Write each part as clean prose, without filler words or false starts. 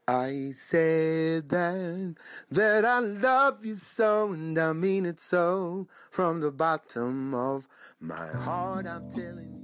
I said that I love you so, and I mean it so. From the bottom of my heart, I'm telling you.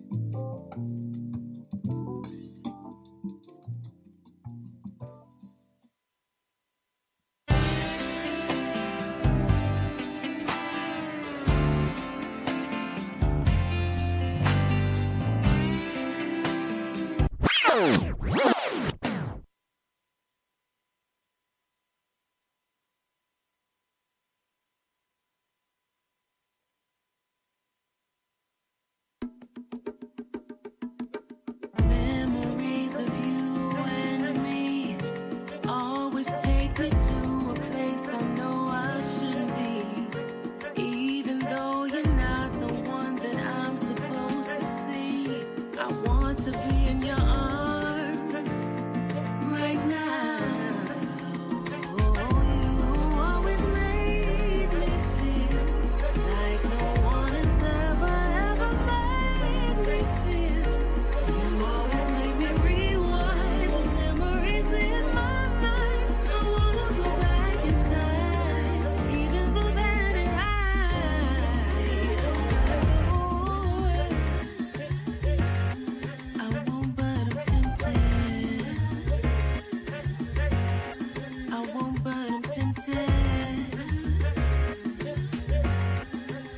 Memories of you and me always take me to a place I know I shouldn't be. Even though you're not the one that I'm supposed to see, I want to be in your arms right now. You always made me feel like no one has ever made me feel. You always make me rewind the memories in my mind. I wanna go back in time, even though that I won't, but I'm tempted. I won't, but I'm tempted.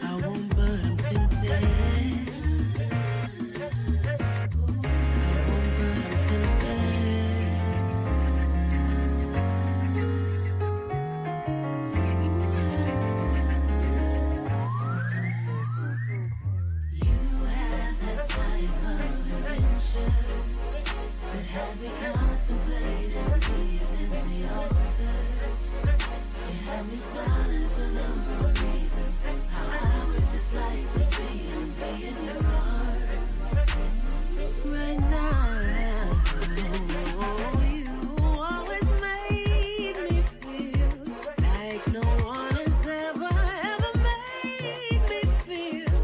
I won't, but I'm tempted. Smiling for the wrong reasons. How I would just like to be in your arms right now. You always made me feel like no one has ever made me feel.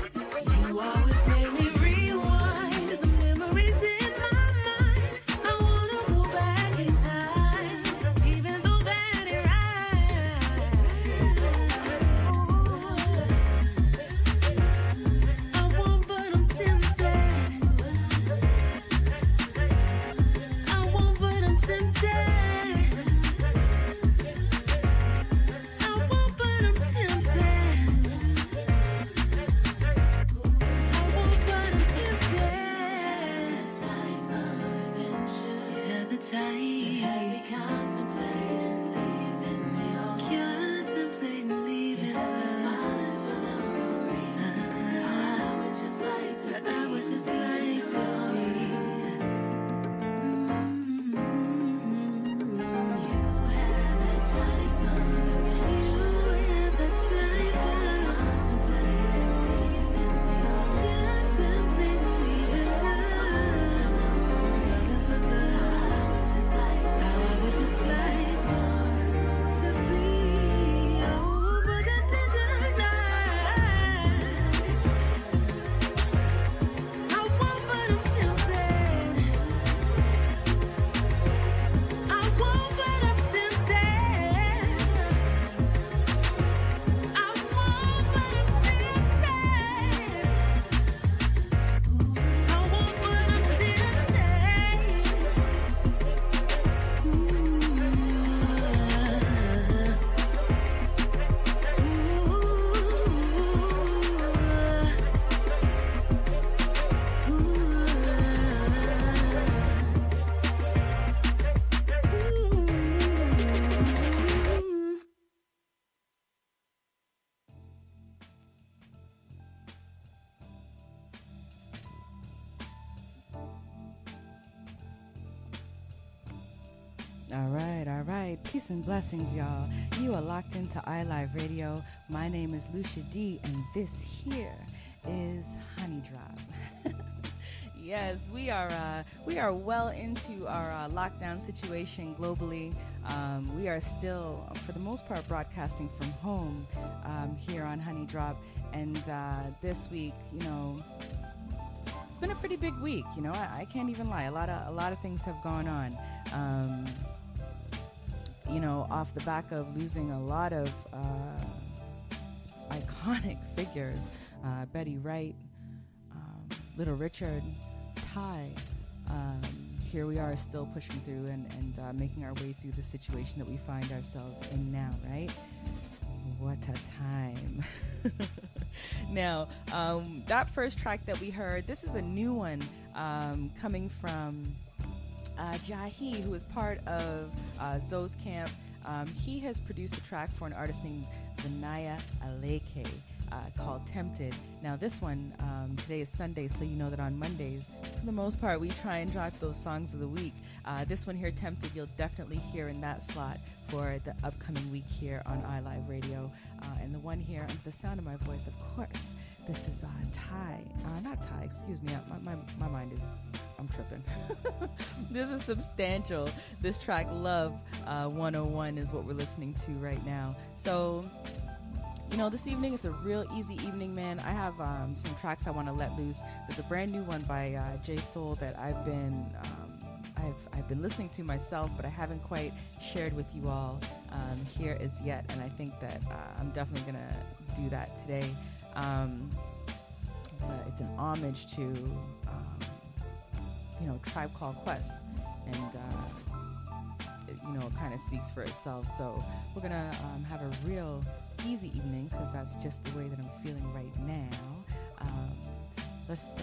You always made me rewind the memories in my mind. I wanna go back in time, even though that it I won't, but I'm tempted. I won't, but I'm tempted. I won't, but I'm tempted. I won't, but I'm tempted. Type of adventure. Yeah, the type. You contemplating leaving the ocean. Contemplating leaving the smiling for the wrong reasons. I would just like to be. I would just like to be. You have that type of adventure. You have that type of contemplating leaving the ocean. Contemplating leaving the ocean. I would just like to be. I would just like to be. Oh, but I didn't know. I won't, but I'm tempted. I won't, but I'm tempted. I won't, but I'm tempted. I won't, but I'm All right. Peace and blessings, y'all. You are locked into iLive Radio. My name is Lucia Dee, and this here is Honey Drop. Yes, we are well into our lockdown situation globally. We are still, for the most part, broadcasting from home here on Honey Drop. And this week, it's been a pretty big week. I can't even lie. A lot of things have gone on. off the back of losing a lot of iconic figures, Betty Wright, Little Richard, Ty. Here we are still pushing through and making our way through the situation that we find ourselves in now, right? What a time. Now, that first track that we heard, this is a new one coming from Jahi, who is part of Zoe's Camp. He has produced a track for an artist named Zanaya Aleke called Tempted. Now this one, today is Sunday, so you know that on Mondays, for the most part, we try and drop those songs of the week. This one here, Tempted, you'll definitely hear in that slot for the upcoming week here on iLive Radio. And the one here, under the sound of my voice, of course, this is Ty. Not Ty, excuse me. My mind is, I'm tripping. This is Substantial. This track, Love 101, is what we're listening to right now. So, this evening, it's a real easy evening, man. I have some tracks I want to let loose. There's a brand new one by J Soul that I've been listening to myself, but I haven't quite shared with you all here as yet. And I think that I'm definitely gonna do that today. It's an homage to Tribe Called Quest, and it kind of speaks for itself. So we're gonna have a real easy evening, because that's just the way that I'm feeling right now. Let's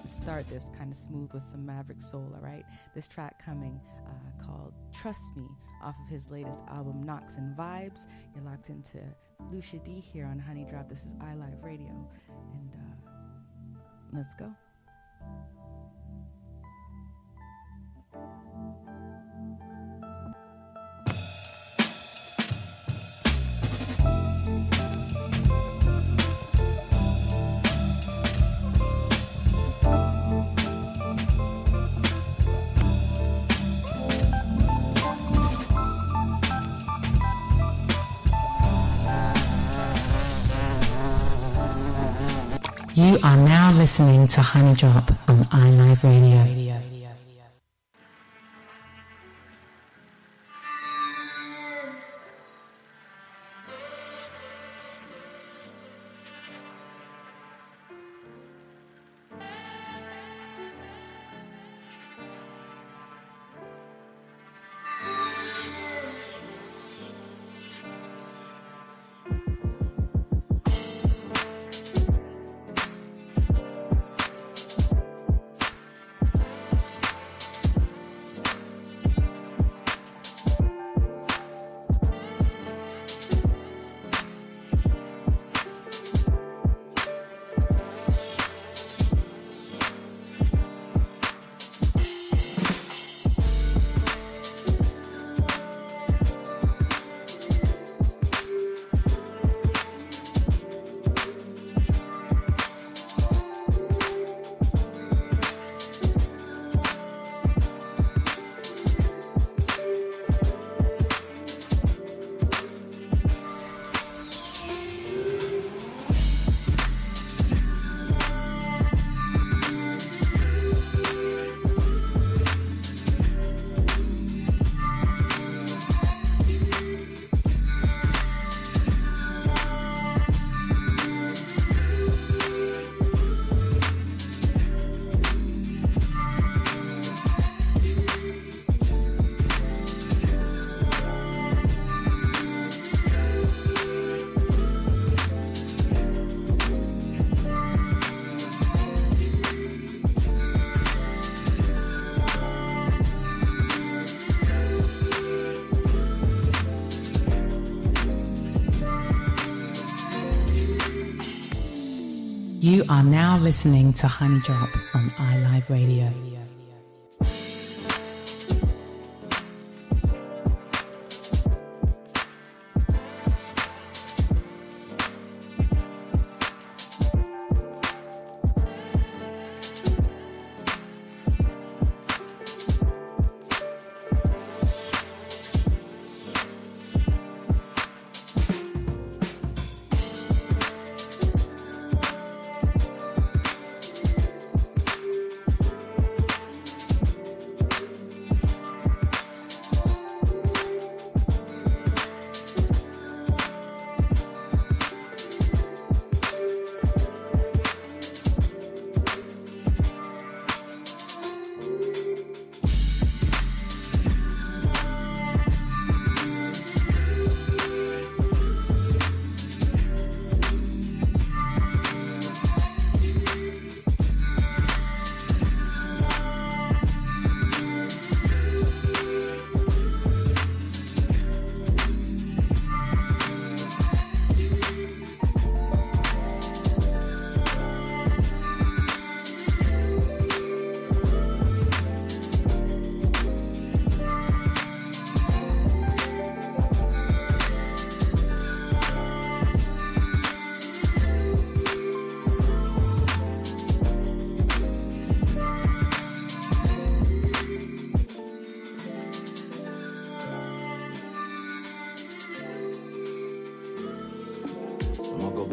start this kind of smooth with some Maverick Soul. All right, this track coming called Trust Me off of his latest album Knocks and Vibes. You're locked into Lucia Dee here on Honey Drop. This is iLive Radio, and let's go. You are now listening to Honey Drop on iLive Radio. You are now listening to Honey Drop on iLive Radio.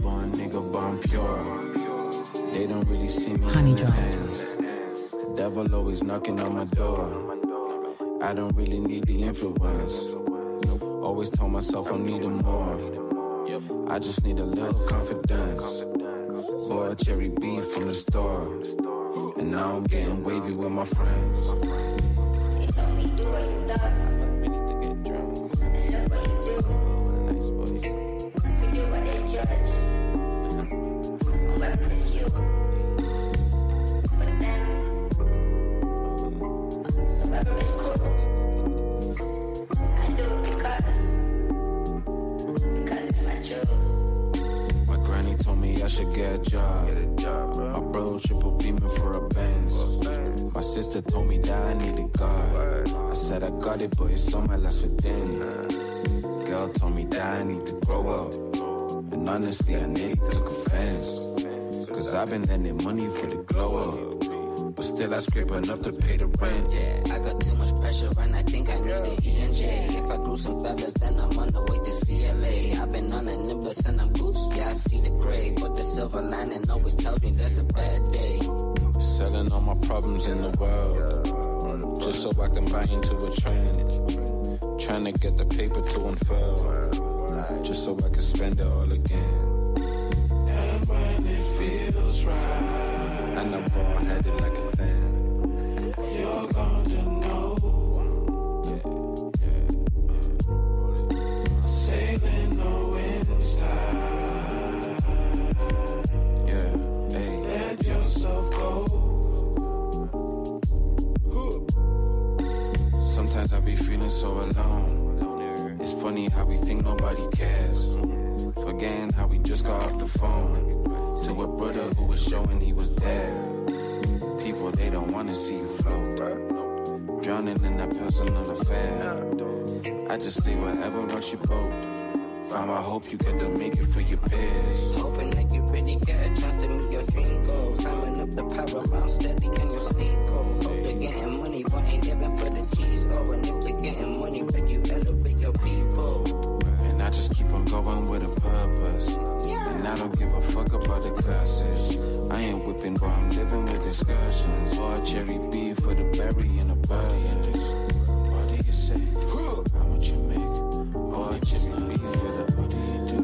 stubborn nigga, but I'm pure. They don't really see me Honey in the drop. hands. The devil always knocking on my door. I don't really need the influence. Always told myself I'm needing more. I just need a little confidence. Or a cherry beef from the store. And now I'm getting wavy with my friends. It's only do what you love. We need to get drunk. And look what you do. Oh, what a nice voice. You do what they judge. Whoever is you. But them. Whoever is cool. I do it because it's my truth. My granny told me I should get a job. My brother triple beaming for a Benz. My sister told me that I needed God. I said I got it, but it's on my last for then. Girl told me that I need to grow up. And honestly, I nearly took offense. Cause I've been lending money for the glow up. But still I scrape enough to pay the rent. I got too much pressure and I think I need an E&J. If I grew some feathers, then I'm on the way to CLA. I've been on a nimbus and I'm goose, yeah, I see the gray. But the silver lining always tells me there's a bad day. Selling all my problems in the world. Just so I can buy into a trend. Trying to get the paper to unfurl. Just so I can spend it all again. And when it feels right. And I'm bald-headed like a fan. You're gonna know. Sailing the wind style. Yeah, hey. Let yourself go. Sometimes I be feeling so alone. It's funny how we think nobody cares. Forgetting how we just got off the phone. To a brother who was showing he was there. People, they don't wanna see you float. Drowning in that personal affair. I just say whatever rocks your boat. Find my hope you get to make it for your peers. Hoping that you really get a chance to meet your dream goals. Climbing up the Paramount steady on your steeple. Hope you're getting money but ain't living for the cheese. Oh, and if you're getting money, but you elevate your people. And I just keep on going with a purpose. And I don't give a fuck about the classes. I ain't whipping, but I'm living with excursions. Or a cherry beef for the berry in a bud. What do you say? How much you make? Or a cherry beef for the what do you do?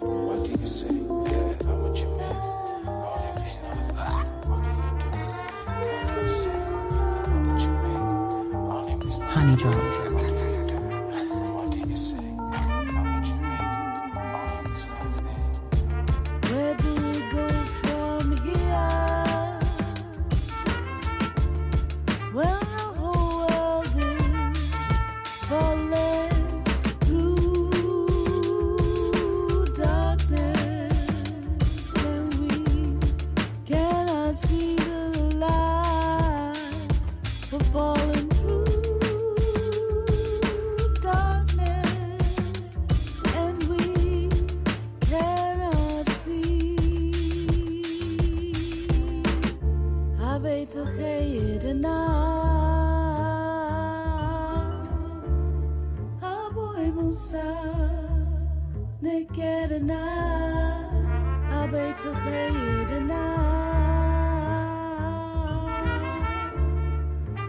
What do you say? Yeah, how much you make? All that is nothing. What do you do? What do you say? How much you make? All that is nothing. Honey drop. What do you say? How much you make? All that is nothing. Where do we go from here? Well, the whole world is falling through darkness, and we cannot see the light. We're falling through darkness, and we cannot see. Habeta Hayedana, Aboy Musa, Nekedana, Habeta Hayedana,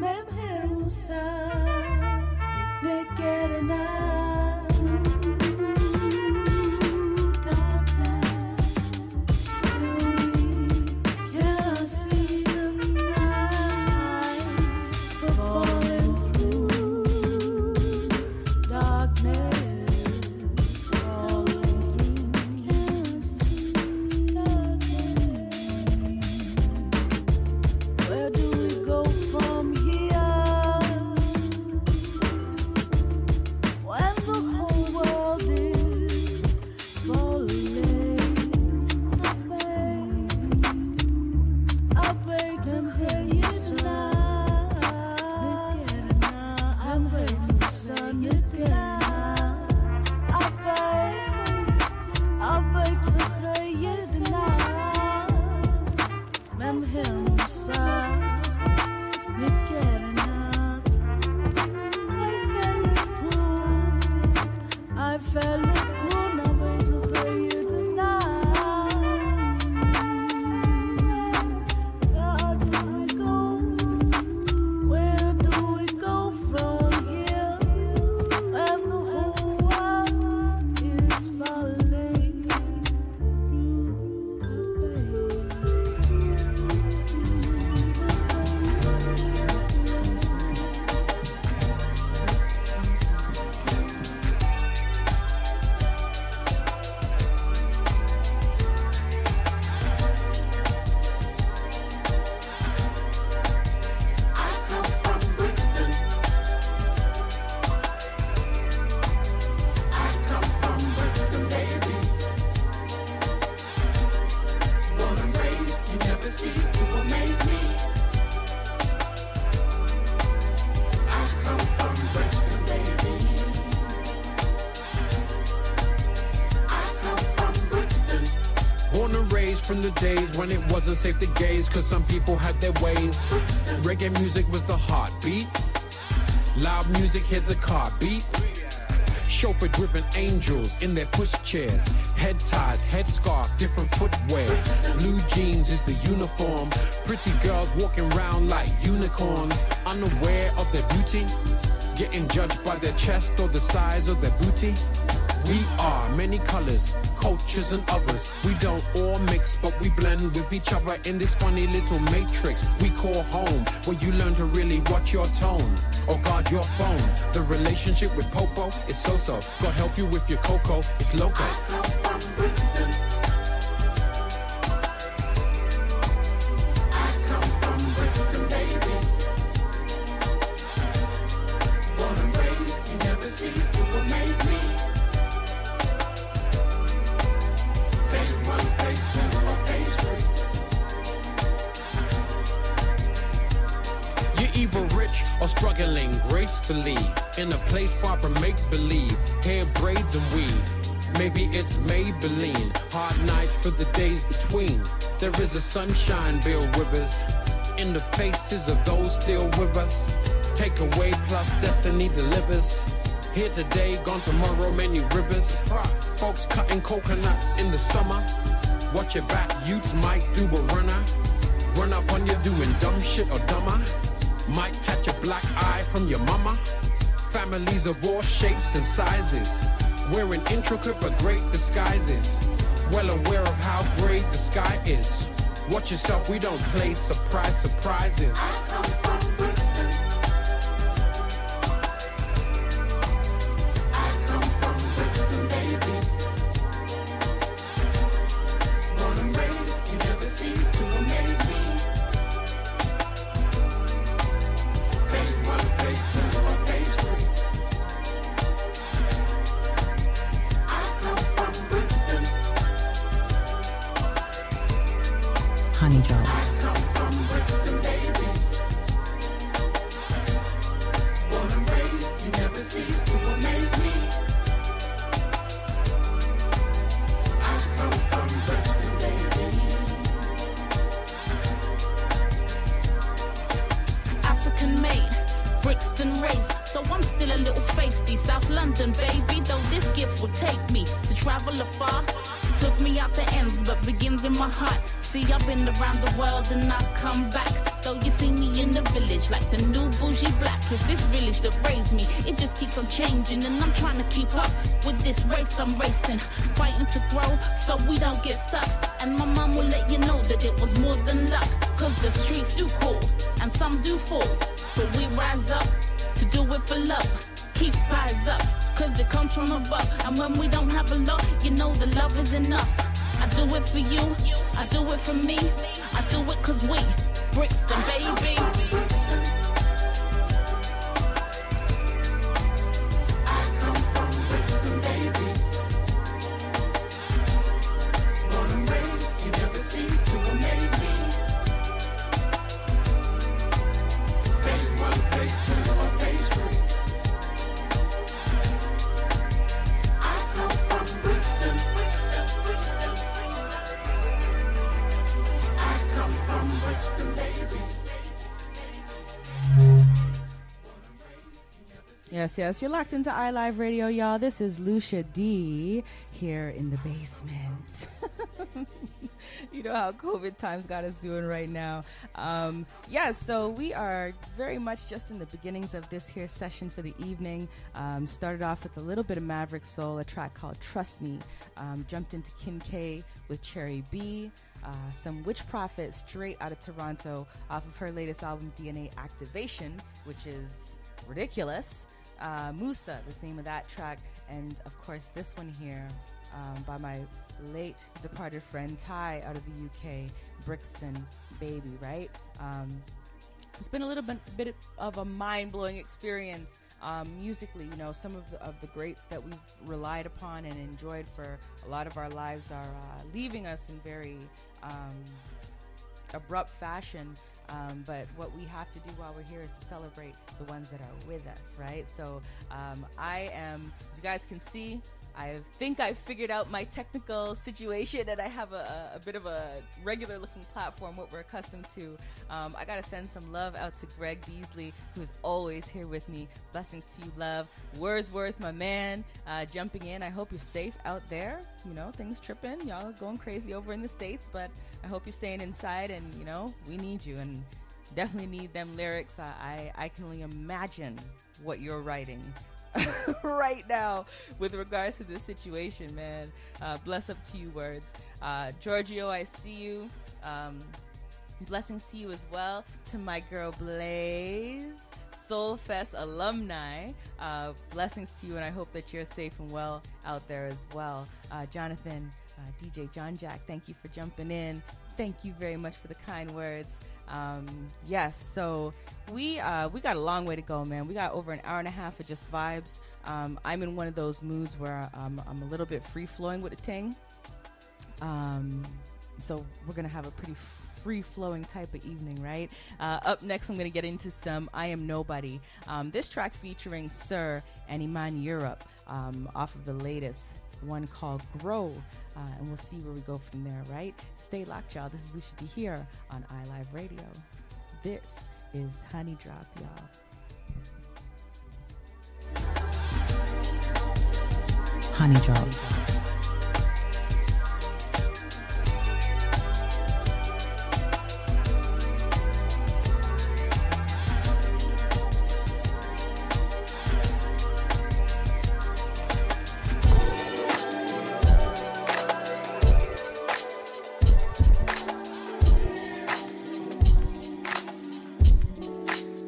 Memher Musa, Nekedana. never cease to amaze me. I come from Brixton, baby. I come from Brixton. Born and raised from the days when it wasn't safe to gaze, cause some people had their ways. Reggae music was the heartbeat. Loud music hit the car beat. Chauffeur-driven angels in their pushchairs. Head ties, headscarf, different footwear. Blue jeans is the uniform. Pretty girls walking around like unicorns, unaware of their beauty, getting judged by their chest or the size of their booty. We are many colors, cultures and others. We don't all mix, but we blend with each other in this funny little matrix we call home, where you learn to really watch your tone or guard your phone. The relationship with Popo is so-so. God help you with your cocoa, it's loco. I come from Brixton. I come from Brixton, baby. Born and raised, you never cease to amaze me. Phase one, phase two, or phase three. You're either rich or struggling gracefully in a place far from make-believe. Hair braids and weave. Maybe it's Maybelline. Hard nights for the days between. There is a sunshine built with us in the faces of those still with us. Take away plus destiny delivers. Here today, gone tomorrow, many rivers. Folks cutting coconuts in the summer. Watch your back, youths might do a runner. Run up on you doing dumb shit or dumber. Might catch a black eye from your mama. Families of all shapes and sizes, wearing intricate but great disguises. Well aware of how great the sky is. Watch yourself, we don't play surprises. I come from Brixton. I come from Brixton, baby. Born and raised, you never cease to amaze me. Phase one, phase two, or phase three. I come from Brixton. Honey Drop. I come from Brixton, baby. Born and raised, you never cease to amaze me. I come from Brixton, baby. African made, Brixton raised, so I'm still a little feisty. South London, baby, though this gift will take me to travel afar. Took me out the ends, but begins in my heart. See, I've been around the world and I come back. Though you see me in the village like the new bougie black. It's this village that raised me, it just keeps on changing. And I'm trying to keep up with this race I'm racing. Fighting to grow so we don't get stuck. And my mom will let you know that it was more than luck. Cause the streets do call and some do fall, but we rise up to do it for love. Keep eyes up, cause it comes from above. And when we don't have a lot, you know the love is enough. I do it for you, I do it for me. I do it cause we Brixton, baby. I come from Brixton, baby. Born and raised, you never cease to amaze me. Phase one, phase two, or phase three. I come from Brixton. I come from Brixton, baby. Yes, you're locked into iLive Radio, y'all. This is Lucia Dee here in the basement. You know how COVID times got us doing right now. So we are very much just in the beginnings of this here session for the evening. Started off with a little bit of Maverick Soul, a track called Trust Me. Jumped into Kin K with Cherry B. Some Witch Prophet straight out of Toronto off of her latest album, DNA Activation, which is ridiculous. Musa, the name of that track. And of course this one here by my late departed friend Ty out of the UK, Brixton Baby, right? It's been a little bit of a mind-blowing experience musically. You know, some of the greats that we've relied upon and enjoyed for a lot of our lives are leaving us in very abrupt fashion. But what we have to do while we're here is to celebrate the ones that are with us, right? So I am, as you guys can see, I think I figured out my technical situation, and I have a bit of a regular looking platform, what we're accustomed to. I got to send some love out to Greg Beasley, who is always here with me. Blessings to you, love. Wordsworth, my man, jumping in. I hope you're safe out there. You know, things tripping. Y'all going crazy over in the States, but I hope you're staying inside, and, you know, we need you, and definitely need them lyrics. I can only imagine what you're writing right now with regards to this situation, man. Bless up to you, words. Giorgio, I see you. Blessings to you as well. To my girl Blaze, Soul Fest alumni. Blessings to you, and I hope that you're safe and well out there as well. Jonathan, DJ John Jack, thank you for jumping in. Thank you very much for the kind words. Yes, so we got a long way to go, man. We got over an hour and a half of just vibes. I'm in one of those moods where I'm a little bit free-flowing with the ting. So we're going to have a pretty free-flowing type of evening, right? Up next, I'm going to get into some I Am Nobody. This track featuring Sir and Iman Europe off of the latest one called Grow. And we'll see where we go from there, right? Stay locked, y'all. This is Lucia Dee here on iLive Radio. This is Honey Drop, y'all. Honey Drop.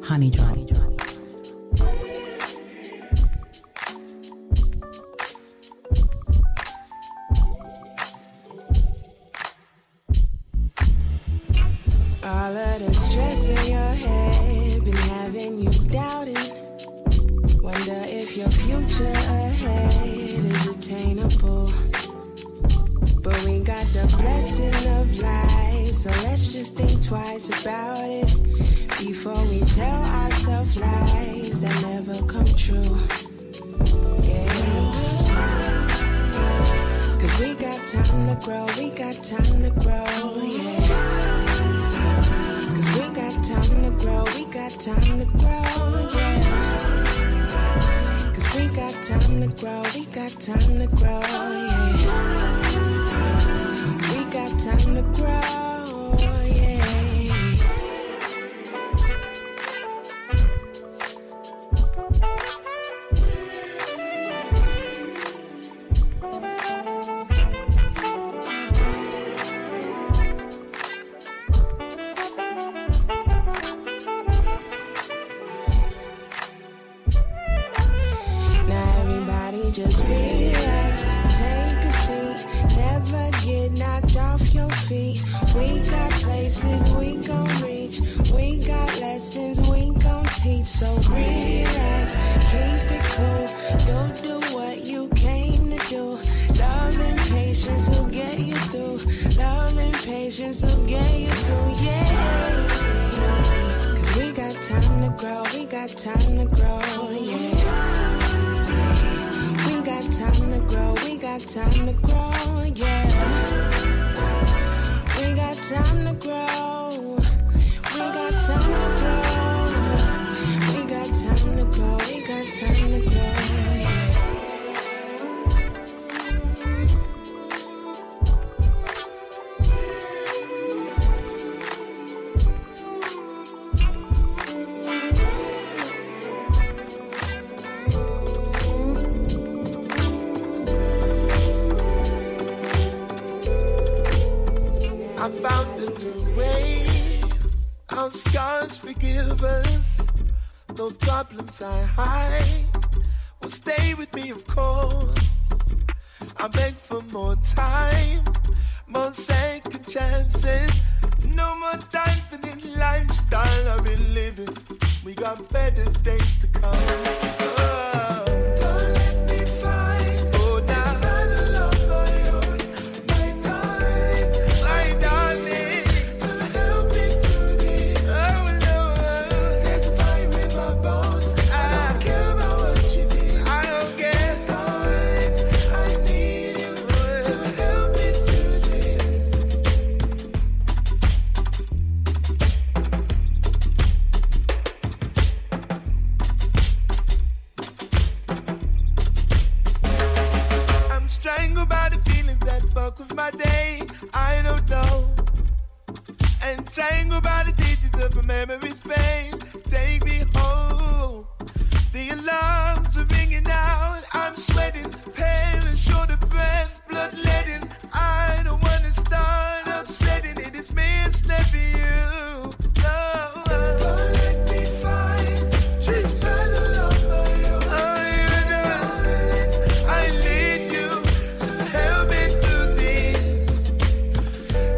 Honey Drop. All of the stress in your head been having you doubting. Wonder if your future ahead is attainable. But we got the blessing of life, so let's just think twice about it before we tell ourselves lies that never come true. Yeah. Cause we got time to grow, we got time to grow, yeah. Cause we got time to grow, we got time to grow, yeah. Cause we got time to grow, we got time to grow, yeah. We got time to grow, yeah. Just relax, take a seat, never get knocked off your feet. We got places we gon' reach, we got lessons we gon' teach. So relax, keep it cool, you'll do what you came to do. Love and patience will get you through, love and patience will get you through, yeah. Cause we got time to grow, we got time to grow, yeah. We got time to grow, we got time to grow, yeah. We got time to grow, we got time to grow. We got time to grow, we got time to grow, yeah. I found a new way. Our scars forgive us. Those problems I hide will stay with me, of course. I beg for more time, more second chances. No more diving lifestyle I've been living. We got better days to come. Oh, don't let me fight. Oh, now. This battle of my own, my darling, to help. I don't know. Entangled by the digits of a memory's pain. Take me home. The alarms are ringing out. I'm sweating, pale and short of breath, bloodletting. I don't want to start upsetting. It is me, it's never you. No. Don't let me fight this battle on my own. I need you to help me through this.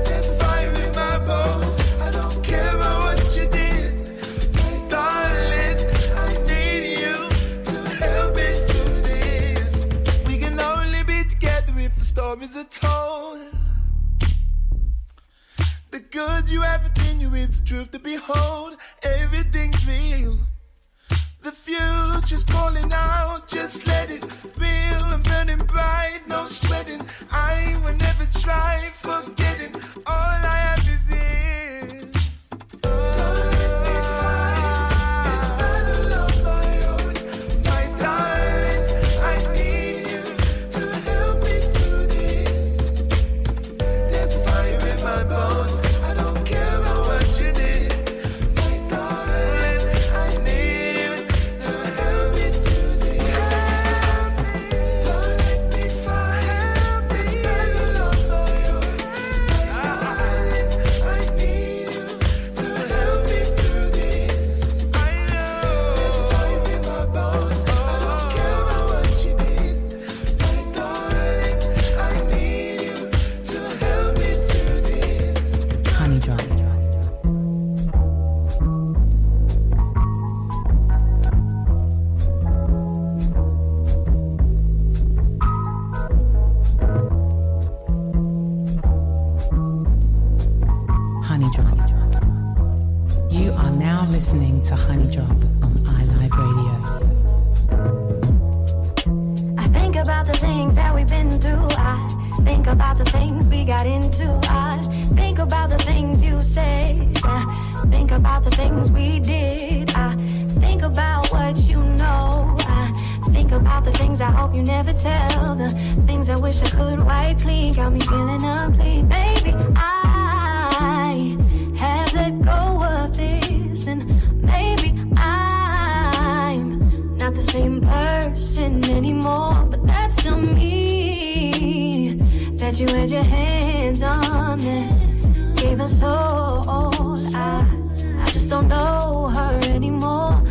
There's fire in my bones. I don't care about what you did, my darling. I need you to help me through this. We can only be together if the stories are told. The good you have within you is the truth to behold. Everything's real. The future's calling out. Just let it feel and burning bright. No sweating. I will never try forgetting. All I have is in. Don't let me fight this battle on my own. My darling, I need you to help me through this. There's fire in my bones. I don't care about what you did. My darling, I need you to help me through this. Don't let me fight this battle on my own. My darling, I need you to help me through this. I know there's fire in my bones. I don't care about what you did. My darling, I need you to help me through this. Honey Drop. Honey Drop. You are now listening to Honey Drop on iLive Radio. I think about the things that we've been through. I think about the things we got into. I think about the things you said. I think about the things we did. I think about what you know. I think about the things I hope you never tell. The things I wish I could wipe clean. Got me feeling unclean. Baby, I have let go of this. And maybe I'm not the same person anymore, but that's still me that you had your hands on, that gave us all. I just don't know her anymore.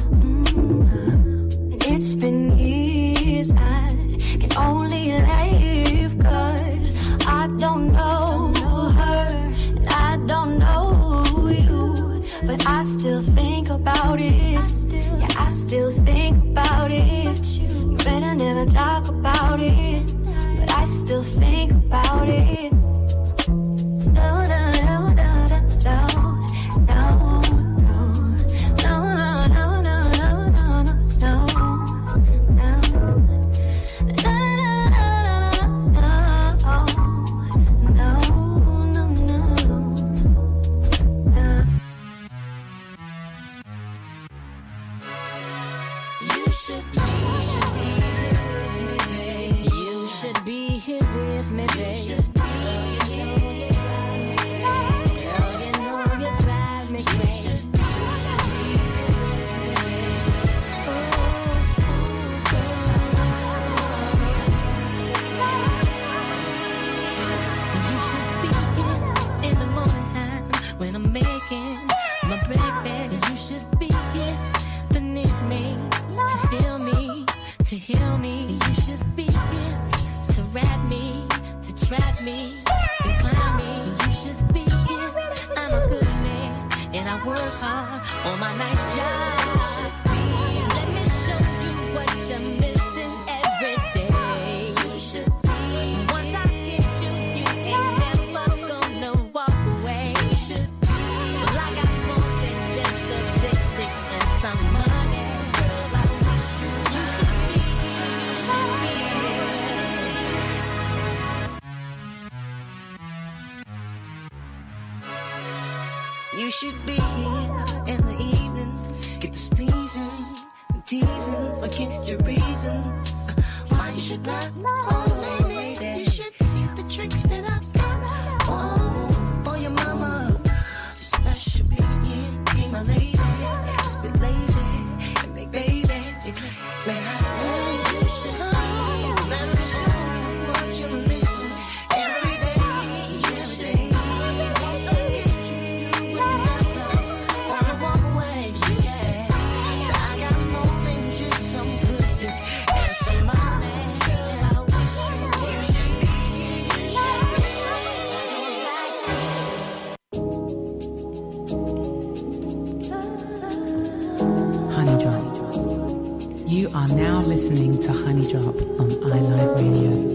And it's been years. I can only live 'cause I don't know her and I don't know you, but I still think about it. Yeah, I still think about it. You better never talk about it, but I still think about it. No, no, no, no, no, no, no, no, no, no, no, no, no, should be here with me, baby. Girl, you know you drive me crazy. You should be here in the morning time when I'm making my breakfast. You should be here beneath me to feel me, to heal me. You should be here to wrap me, to trap me, and climb me. You should be here. I'm a good man, and I work hard on my night job. You should be. Let me show you what you're missing every day. You should be. Once I get you, you ain't never gonna walk away. You should be. Well, I got more than just a big stick and some money. Girl, I wish you should be here. You should be here. You should be here in the evening. Get the sneezing and teasing. Forget your reasons why you should not. Oh, lady, you should see the tricks that I got. Oh, are now listening to Honey Drop on iLive Radio.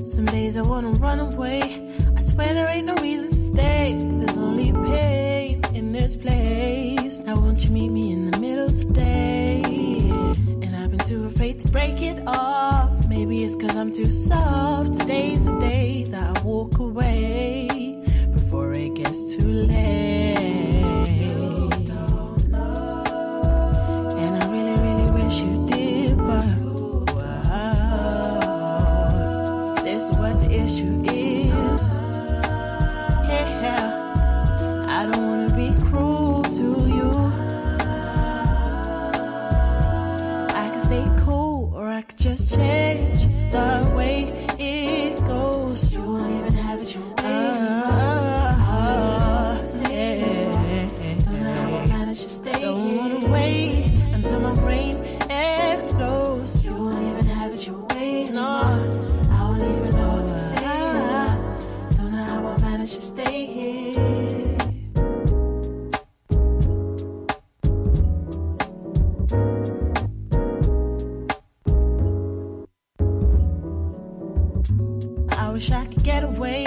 Some days I wanna run away. I swear there ain't no reason to stay. There's only pain in this place. Now won't you meet me in the middle today? And I've been too afraid to break it off. Maybe it's 'cause I'm too soft. Today's the day that I walk away before it gets too late. And I really, really wish you did, but this is what the issue is. Yeah, I don't wanna be cruel to you. I could stay cool, or I could just change the way it goes. You won't even have it your way. Don't know how I managed to stay. Don't wanna wait until my brain explodes. You won't even have it your way. No, I won't even know what to say. Don't know how I managed to stay here. I wish I could get away.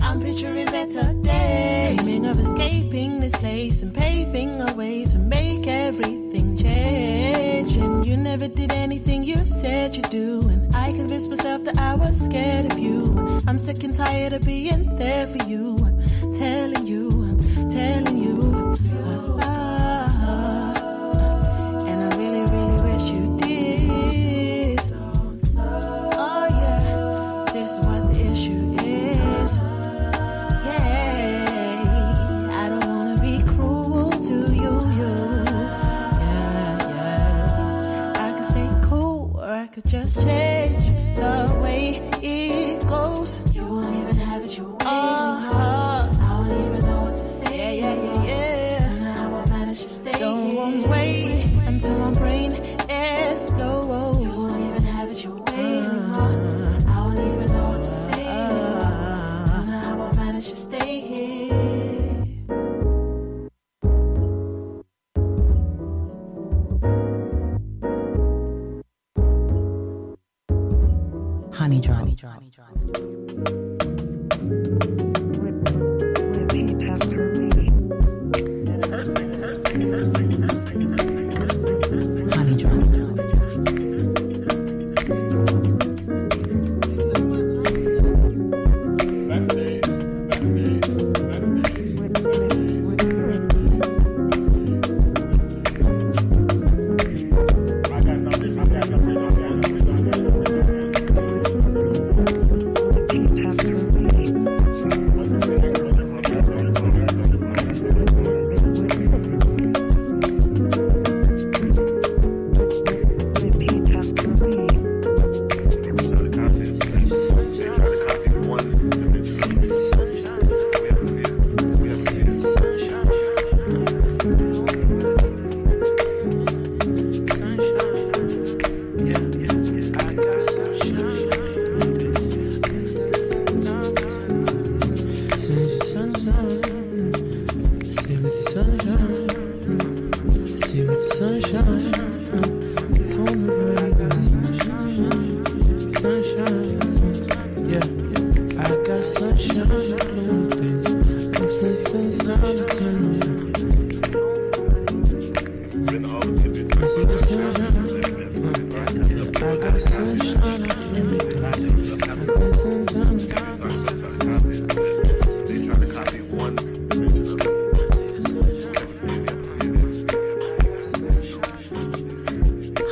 I'm picturing better days, dreaming of escaping this place and paving a way to make everything change. And you never did anything you said you'd do, and I convinced myself that I was scared of you. I'm sick and tired of being there for you, telling you, telling you. And I really, really wish you did. Oh yeah, this is what the issue is. Yeah, I don't wanna be cruel to you. Yeah. I could stay cool, or I could just change the way it goes. You won't even have it your way. I won't even know what to say. Yeah. Don't know how I managed to stay. Don't wanna wait until my brain explodes. You won't even have it your way anymore. I won't even know what to say. Don't know how I managed to stay here.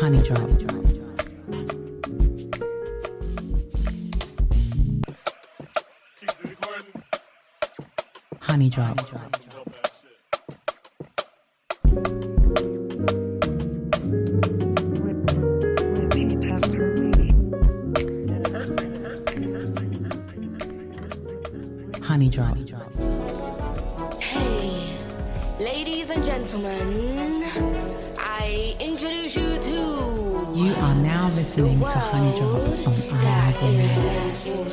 Honey Drop. Honey Drop. Honey Drop. Hey, ladies and gentlemen, I introduce you to. You are now listening to Honey Drop on iLive Radio.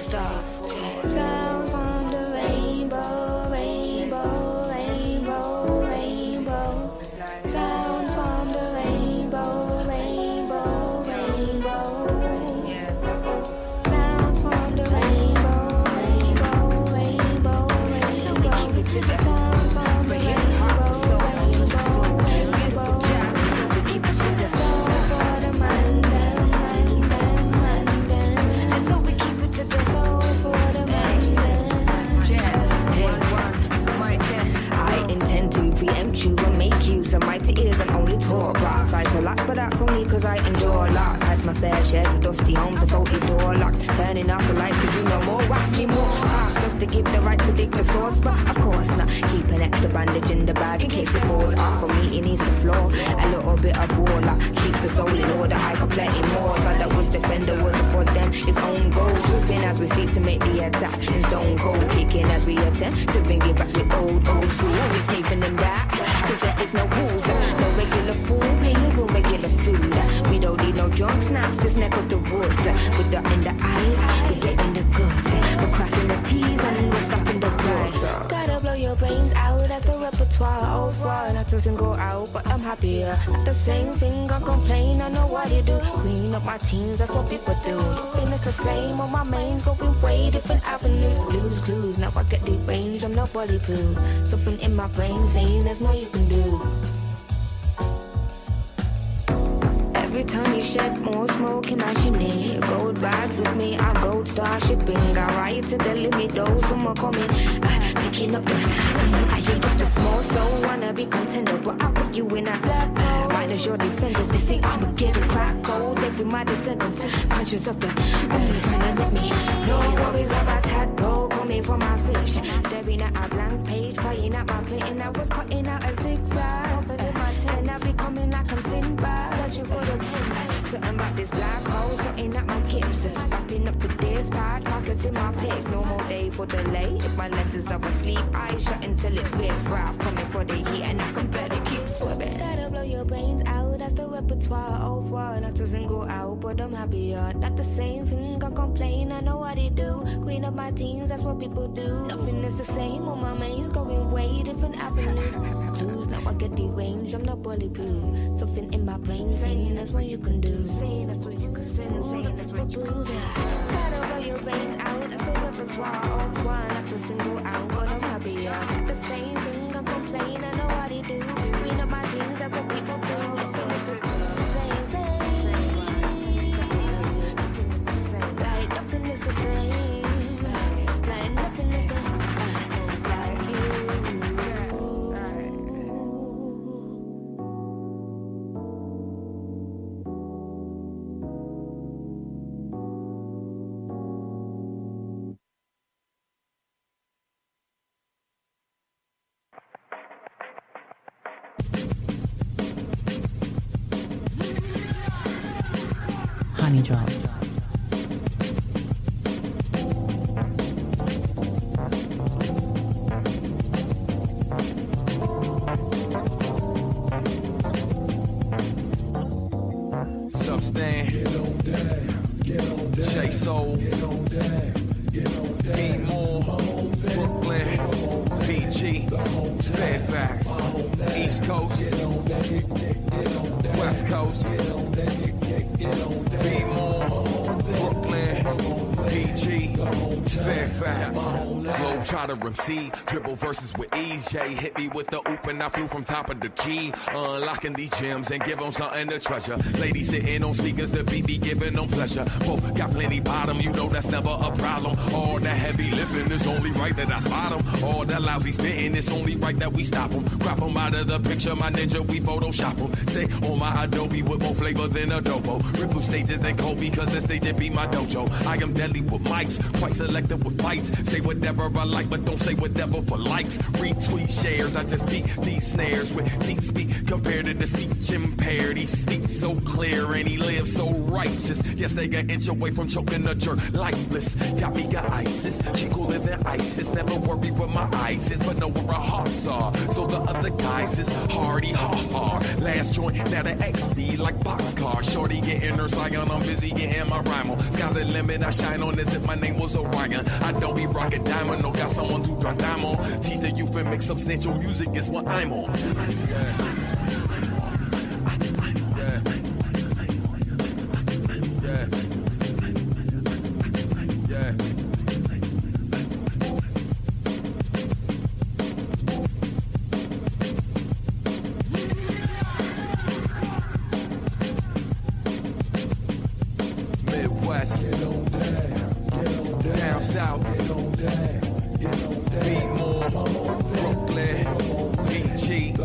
Sounds from the rainbow, rainbow, rainbow, rainbow. Sounds from the rainbow, rainbow, rainbow. Sounds from the rainbow, rainbow, rainbow, rainbow. Sounds from the rainbow, rainbow, rainbow. Sound for the man, them, man, them, man, them. And so we keep it to the soul for the man, them. I intend to preempt you and make use of my ears and only talk about sides a lot, but that's only cause I enjoy a lot. Had my fair share of dusty homes and faulty door locks. Turning off the lights cause you know more wax me more cost just to give the right to dig the source, but of course not. Keep an extra bandage in the bag in case it falls off for me, it needs the floor. A little bit of warlock keeps the soul in order. I got plenty more, so that was defender was for them his own goal. Trooping as we seek to make the attack in stone cold, kicking as we attempt to bring it back with old school. We sleeping in that cause there is no rules, no regular food paying for regular food. We don't need no junk snaps, this neck of the woods. With the in the eyes, we getting the goods. We're crossing the T's and we're stopping the books. Gotta blow your brains out, that's the repertoire. Overall, not to single out, but I'm happier. Not the same thing, I complain, I know what you do. Clean up my teens, that's what people do. Nothing is the same on my mains, going way different avenues. Blues, clues, now I get the range, I'm not bulletproof. Something in my brain saying there's more you can do. Every time you shed more smoke in my chimney, gold badge with me, I gold star shipping. I ride to the limit, though some are coming. Picking up the I ain't just a small soul, wanna be contender, but I put you in a minus your defenders. This ain't I'ma get a crack cold, taking my descendants. Conscious of the only trying to let me. No worries about tadpole coming from my fish. Staring at a blank page, crying at my print, and I was cutting out a zigzag. Opening my tent, I be coming like I'm Sinbad. Searching for the pin, something about this black hole, something at my gifts. Wrapping up to this pad, pockets in my pics. No more day for delay. If my lenses are asleep, I shut until it's riff raff. Coming for the heat, and I can barely keep swimming. Gotta blow your brains out, that's the repertoire. Overall, not to single out, but I'm happier. Not the same thing, I complain, I know what they do. Clean up my teens, that's what people do. Nothing is the same on my mains, going way different avenues. Clues, now I get deranged, I'm not bulletproof. Something in my brain saying that's what you can do. Saying that's what you can say, saying that's what you do. Gotta blow your brains out, that's the repertoire. Overall, not to single out, but I'm happier. Not the same thing, I complain, I know what they do. Clean up my teens, that's what people do. Nothing is the same. Like nothing is the same. Like nothing is the like you. Honey Drop. Substan, J Soul, B More, Brooklyn, PG, Fairfax, East Coast, West Coast, B More, Brooklyn, PG, Fairfax, Global Globe Trotter MC, dribble verses with ease. Jay hit me with the oop and I flew from top of the key. Unlocking these gems and give them something to treasure. Ladies sitting on speakers, the beat be giving them pleasure. Both got plenty bottom, you know that's never a problem. All that heavy lifting, it's only right that I spot them. All that lousy spitting, it's only right that we stop them. Crop them out of the picture, my ninja, we Photoshop them. Stay on my Adobe with more flavor than Adobo. Ripple stages than Kobe, cause the stage it be my dojo. I am deadly with mics, quite selective with fights. Say whatever I like, but don't say whatever for likes. Retweet shares, I just beat these snares with deep speak compared to the speech impaired. He speaks so clear and he lives so righteous. Yes, they got an inch away from choking a jerk lifeless. Got me got ISIS, she cooler than ISIS. Never worry where my eyes is, but know where our hearts are. So the other guys is hardy, ha. Last joint, now the XB like boxcar. Shorty getting her Scion, I'm busy getting my rhyme on. Sky's the limit, I shine on this if my name was Orion. I don't be rocking diamond, no got someone to drop dime on. Teach the youth and make substantial music is what I'm on. Midwest, down south, Beatmore, Brooklyn, PG,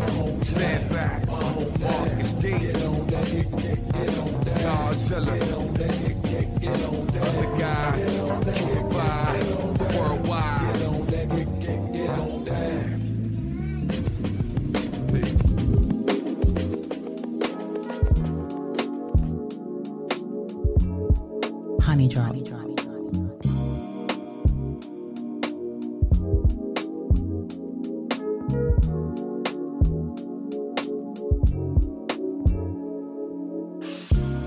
Fairfax, Marcus D, Godzilla, other guys, provide, worldwide. Honey Drop.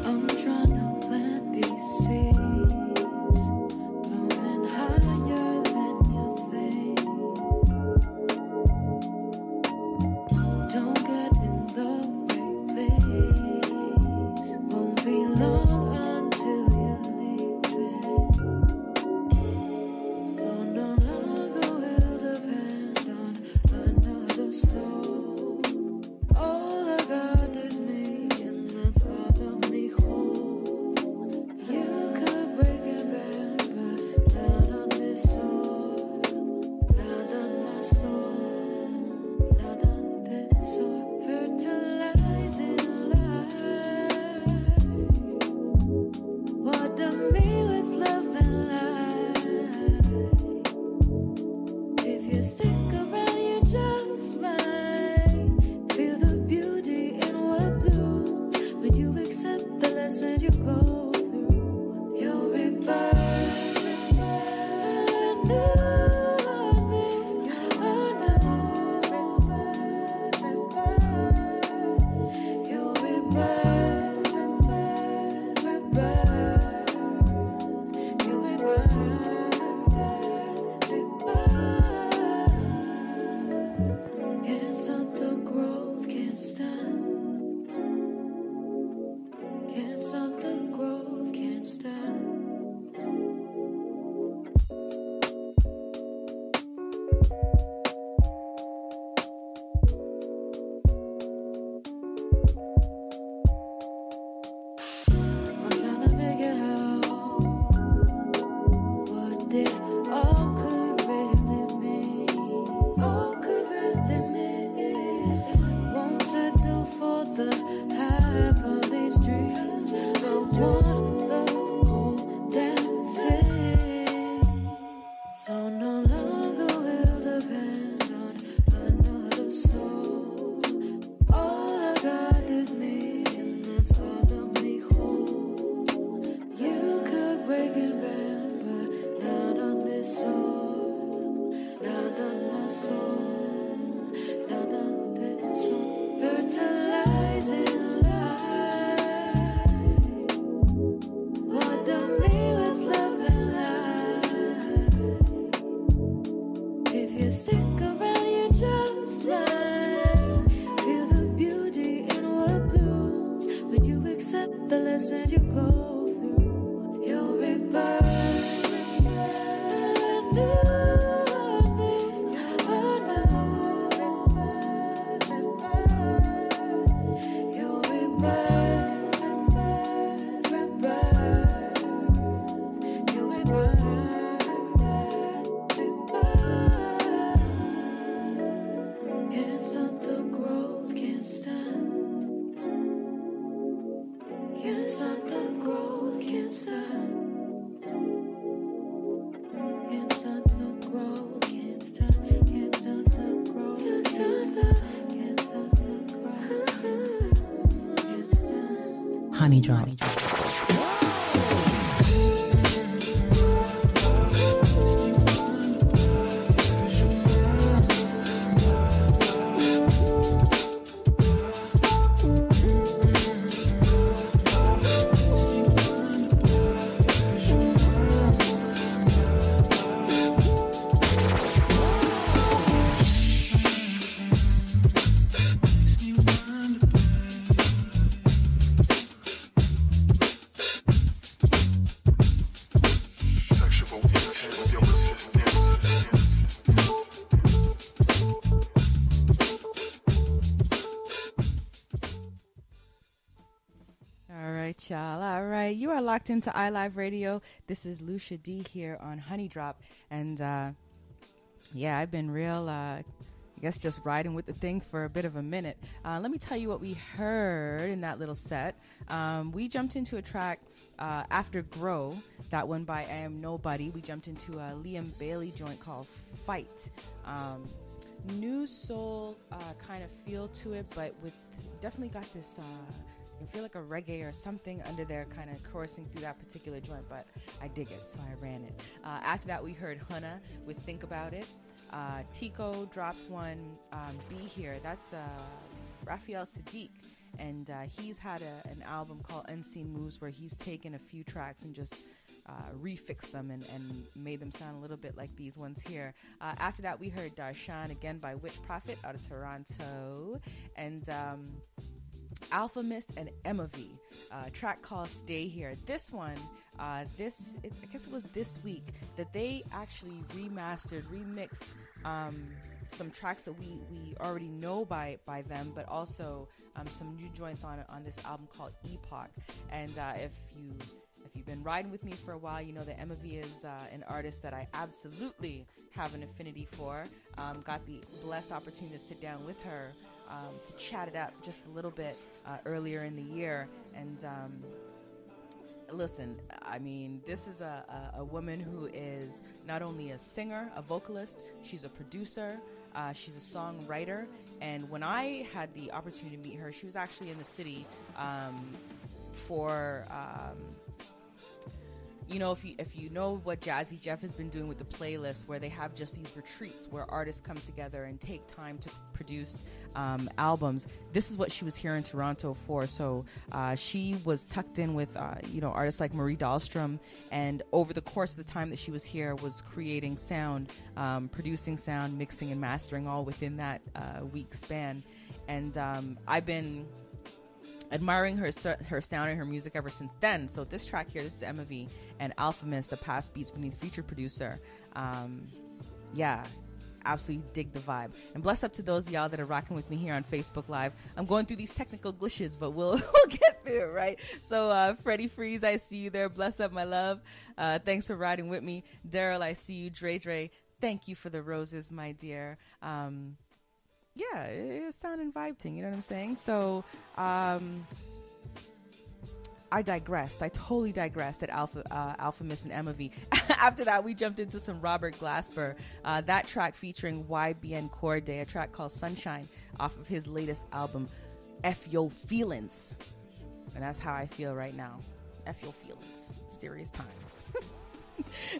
I'm trying to plant these seeds, blooming higher than you think. Don't get in the way, please. Won't be long until you're leaving. So no longer will depend on another soul. All I got is me, and that's all of me hold. You could break it back, but not on this soul, not on my soul, not on this soul. Fertilizing life, water me with love and light. If you stick around, you just might feel the beauty in what blooms when you accept the lessons you go through. You'll rebirth. You'll rebirth. You'll rebirth. Can't stop the growth, can't stop. Can't stop the growth, can't stop. I'm trying to figure out what it all could really mean. All could really mean. Won't settle for the half of these dreams. I want the whole damn thing. So no longer will depend on another soul. All I got is me, and that's all of me hold. You could break it back, but not on this soul, not on my soul, not on this soul. Fertilizing life, water me with love and light. If you stick around, you just might feel the beauty in what blooms when you accept the lessons you go through. You'll rebirth. Honey Drop. Y'all. All right. You are locked into iLive Radio. This is Lucia Dee here on Honey Drop. And yeah, I've been real, I guess, just riding with the thing for a bit of a minute. Let me tell you what we heard in that little set. We jumped into a track after Grow, that one by I Am Nobody. We jumped into a Liam Bailey joint called Fight. New soul kind of feel to it, but with definitely got this... I feel like a reggae or something under there kind of coursing through that particular joint, but I dig it, so I ran it. After that, we heard Hunna with Think About It. Tico dropped one, Be Here. That's Raphael Sadiq, and he's had an album called Unseen Moves where he's taken a few tracks and just refixed them and made them sound a little bit like these ones here. After that, we heard Darshan again by Witch Prophet out of Toronto, and Alpha Mist and Emma V, track called Stay Here. This one, I guess it was this week that they actually remixed some tracks that we already know by them, but also some new joints on this album called Epoch. And if you've been riding with me for a while, you know that Emma V is an artist that I absolutely have an affinity for. Got the blessed opportunity to sit down with her to chat it up just a little bit earlier in the year. And listen, I mean, this is a woman who is not only a singer, a vocalist, she's a producer, she's a songwriter. And when I had the opportunity to meet her, she was actually in the city for... you know, if you know what Jazzy Jeff has been doing with the playlist, where they have just these retreats where artists come together and take time to produce albums, this is what she was here in Toronto for. So she was tucked in with artists like Marie Dahlstrom, and over the course of the time that she was here was creating sound, producing sound, mixing and mastering, all within that week span. And I've been admiring her sound and her music ever since then. So this track here, this is Emma V and Alpha Mist, the Past Beats Beneath featured producer. Yeah, absolutely dig the vibe. And bless up to those of y'all that are rocking with me here on Facebook Live. I'm going through these technical glitches, but we'll get through it, right? So Freddie Freeze, I see you there. Bless up, my love. Thanks for riding with me. Daryl, I see you. Dre, thank you for the roses, my dear. Yeah, it's sound and vibe thing, you know what I'm saying? So, I digressed. I totally digressed at Alpha Miss and Emma V. After that, we jumped into some Robert Glasper. That track featuring YBN Corday, a track called Sunshine off of his latest album, F Yo Feelings. And that's how I feel right now. F Yo Feelings. Serious time.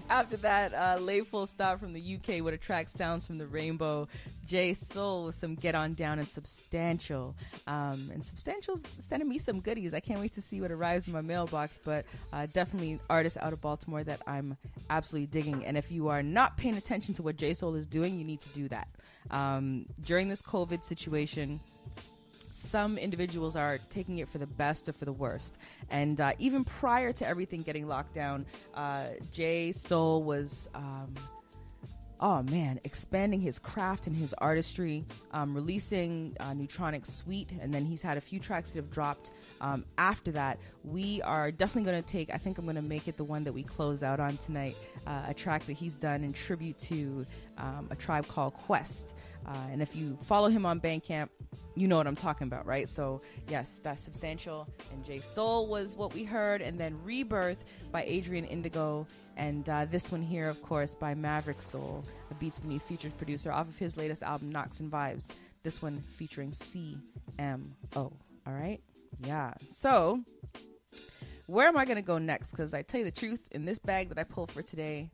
After that, Lay Full Stop from the UK with a track Sounds from the Rainbow. J Soul with some Get On Down and Substantial. And Substantial's sending me some goodies. I can't wait to see what arrives in my mailbox, but definitely artists out of Baltimore that I'm absolutely digging. And if you are not paying attention to what J Soul is doing, you need to do that. During this COVID situation, some individuals are taking it for the best or for the worst. And even prior to everything getting locked down, J Soul was, expanding his craft and his artistry, releasing Neutronic Suite, and then he's had a few tracks that have dropped after that. We are definitely going to take, I think I'm going to make it the one that we close out on tonight, a track that he's done in tribute to a tribe called Quest. And if you follow him on Bandcamp, you know what I'm talking about, right? So, yes, that's Substantial. And J Soul was what we heard. And then Rebirth by Adrian Indigo. And this one here, of course, by Maverick Soul, a Beats Beneath features producer off of his latest album, Knocks and Vibes. This one featuring CMO. All right? Yeah. So, where am I going to go next? Because I tell you the truth, in this bag that I pulled for today,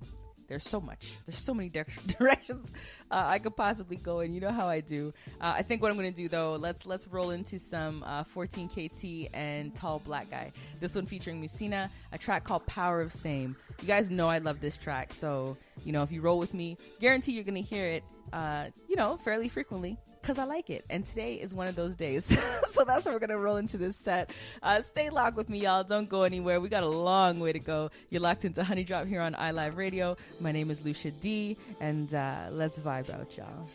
there's so much. There's so many directions I could possibly go in. You know how I do. I think what I'm going to do, though, let's roll into some 14KT and Tall Black Guy. This one featuring Musina, a track called Power of Same. You guys know I love this track, so, you know, if you roll with me, guarantee you're going to hear it, you know, fairly frequently. Because I like it. And today is one of those days. So that's how we're going to roll into this set. Stay locked with me, y'all. Don't go anywhere. We got a long way to go. You're locked into Honey Drop here on iLive Radio. My name is Lucia Dee. And let's vibe out, y'all.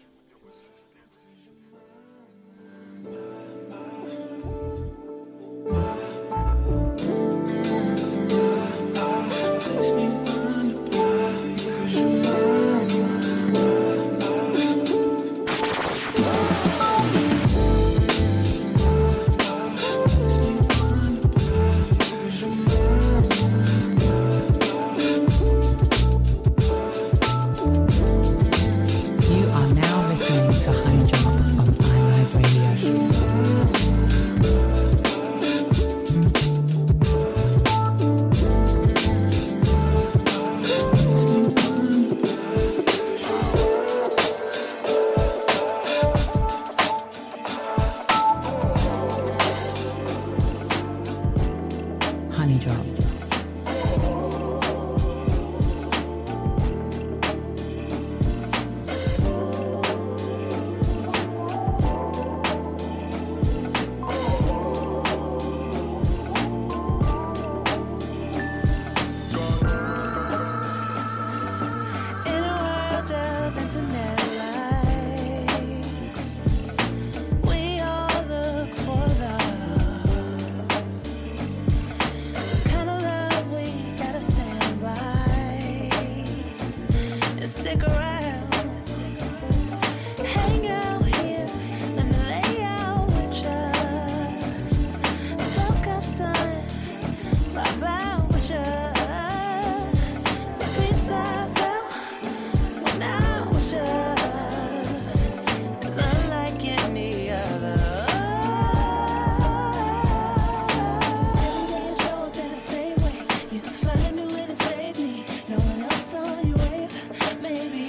Maybe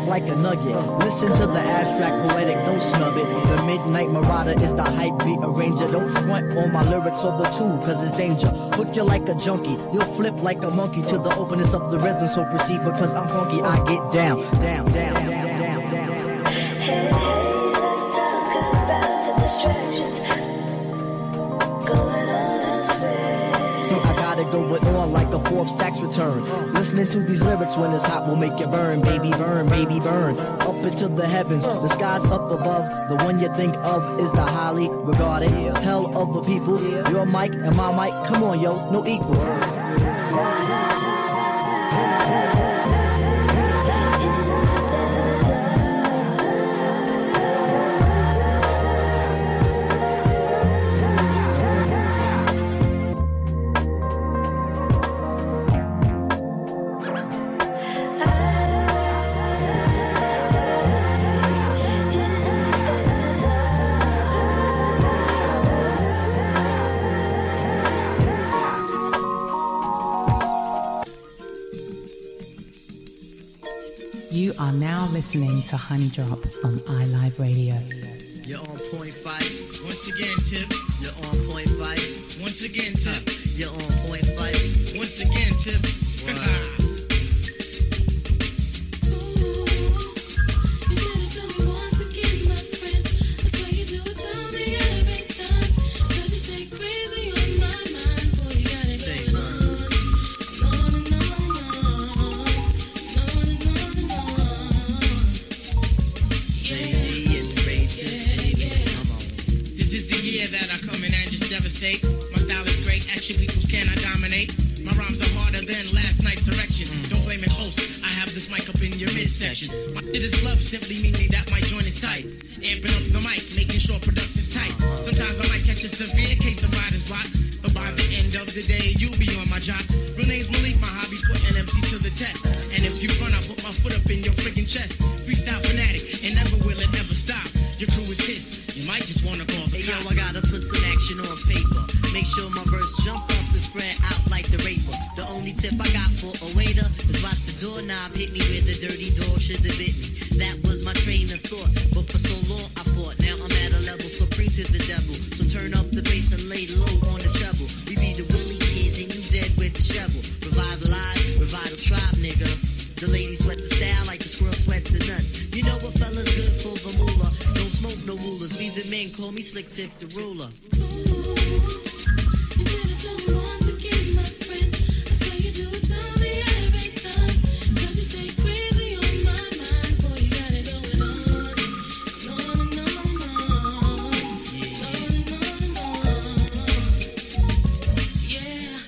Like a nugget. Listen to the abstract poetic, don't snub it. The midnight marauder is the hype beat arranger. Don't front on my lyrics over two, cause it's danger. Hook you like a junkie, you'll flip like a monkey to the openness of the rhythm. So proceed because I'm funky, I get down, down, down, down, down, down. Hey, let's talk about the distractions going on elsewhere. See, I got it going on like a Forbes tax return. Listening to these lyrics when it's hot will make you burn, baby, burn, baby, burn. Up into the heavens, the skies up above. The one you think of is the highly regarded hell of a people. Your mic and my mic, come on, yo, no equal. You are now listening to Honey Drop on iLive Radio. You're on point five. Once again, Tip. You're on point five. Once again, Tip. You're on point five. Once again, Tip. My style is great, action peoples cannot dominate. My rhymes are harder than last night's erection. Don't play me close, I have this mic up in your midsection. My shit is love, simply meaning that my joint is tight. Amping up the mic, making sure production's tight. Sometimes I might catch a severe case of writer's block, but by the end of the day, you'll be on my job. Real name's Malik, my hobby's putting MC to the test. And if you front, I put my foot up in your freaking chest. Freestyle fanatic, and never will it ever stop. Your crew is his, you might just wanna call the cops. Hey yo, I gotta put some action on paper. Make sure my verse jump up and spread out like the raper. The only tip I got for a waiter is watch the doorknob hit me where the dirty dog should have bit me. That was my train of thought, but for so long I fought. Now I'm at a level supreme to the devil. So turn up the bass and lay low on the treble. We be the Willie kids and you dead with the shovel. Revitalize, revital tribe, nigga. The ladies sweat the style like the squirrel sweat the nuts. You know what fella's good for the moolah. Don't smoke no rulers. We the men, call me Slick Tip the ruler. You didn't tell me once again, my friend. I swear you do it, tell me every time. Cause you stay crazy on my mind. Boy, you got it going on. On and on and on. On and on and on. Yeah,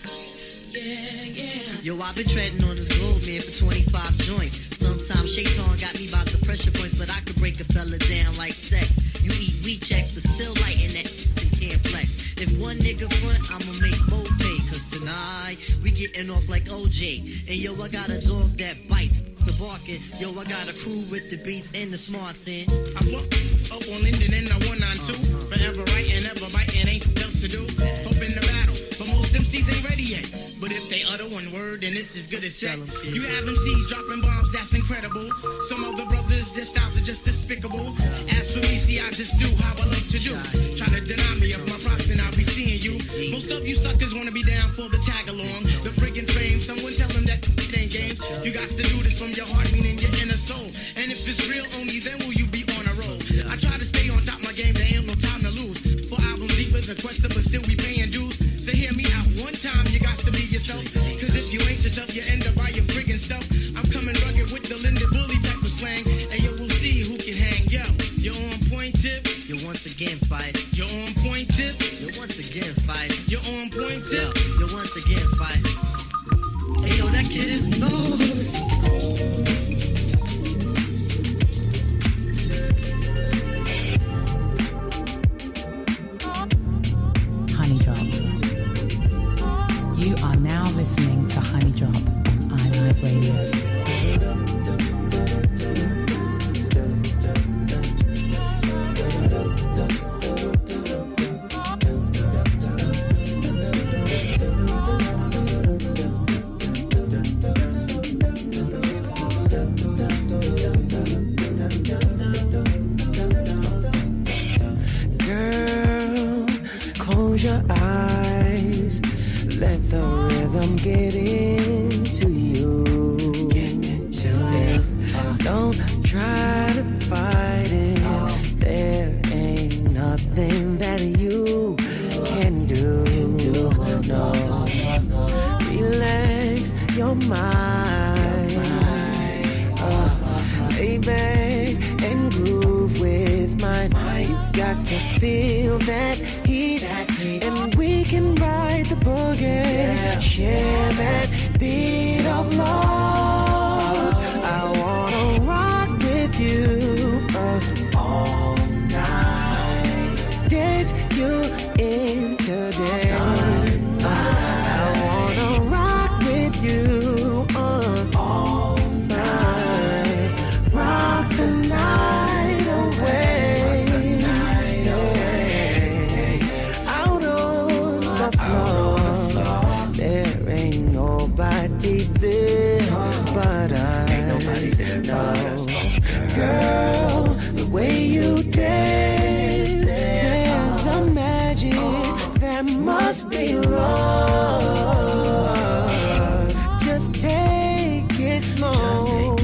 yeah, yeah. Yo, I've been treading on this globe, man, for 25 joints. Sometimes Shaitan got me by the pressure points, but I could break a fella down like sex. You eat wheat checks, but still lighting that and can't flex. If one nigga front, I'ma make both pay. Cause tonight, we getting off like OJ. And yo, I got a dog that bites the barking. Yo, I got a crew with the beats and the smarts in. I float up on Linden and I 192. Forever writing, ever biting, ain't else to do. Hope in the battle, but most MCs ain't ready yet. But if they utter one word, then it's as good as set. You have MCs dropping bombs, that's incredible. Some other brothers, their styles are just despicable. As for me, see, I just do how I love to do. Try to deny me of my props and I'll be seeing you. Most of you suckers wanna be down for the tag along. The friggin' fame, someone tell them that it ain't games. You got to do this from your heart, meaning your inner soul. And if it's real, only then will you be on a roll. I try to stay on top of my game, there ain't no time to lose. For album deep is a question, but still we paying dues. So hear me out one time, you got to be yourself. Cause if you ain't yourself, you end up by your friggin' self. I'm coming rugged with the Linda Bully type of slang. And yo, we'll see who can hang. Yo, you're on point, Tip. You're once again fight. You're on point, Tip. You're once again fight. You're on point, Tip. You're once again fight. Hey yo, that kid is noise. Honey Drop. You are now listening to Honey Drop on iLive Radio. Your eyes, let the rhythm get into you. Don't try to fight it. There ain't nothing that you can do. No, relax your mind, lay back and groove with mine. You got to feel that heat, and we can ride the boogie, share that beat of love. I wanna rock with you all night, dance you in today. I wanna rock with you all night, rock the night away. Nobody there but I. No, girl, the way you dance, there's a magic that must be love. Just take it slow,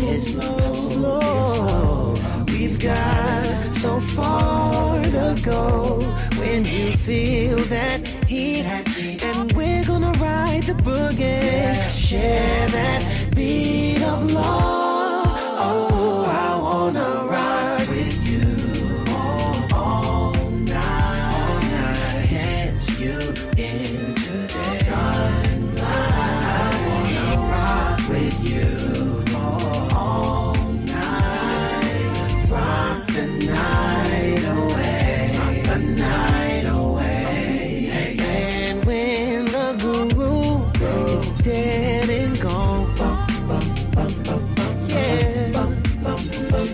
slow. We've got so far to go. When you feel that heat, and we're gonna ride the boogie, share that beat of love. Oh, I wanna ride with you all night, dance you into the sunlight. I wanna rock with you all night, rock the night away, rock the night away. And when the groove is dead and gone, yeah,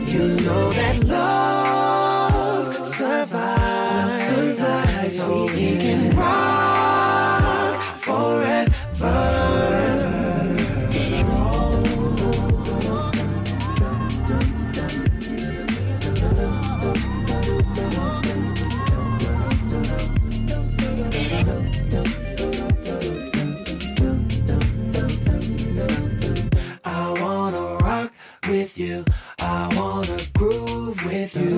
you know that love survives, so we can rock forever. I wanna rock with you, I wanna groove with you.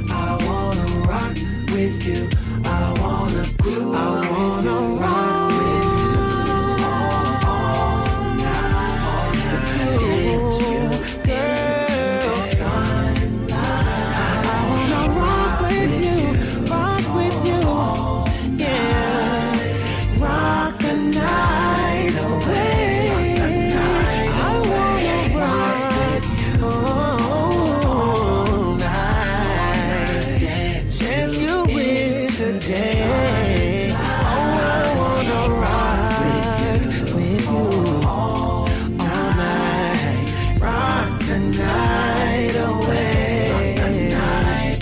I wanna rock with you, I wanna groove, I wanna rock with you. Today, oh, I wanna ride with you all night, rock the night away, rock the night.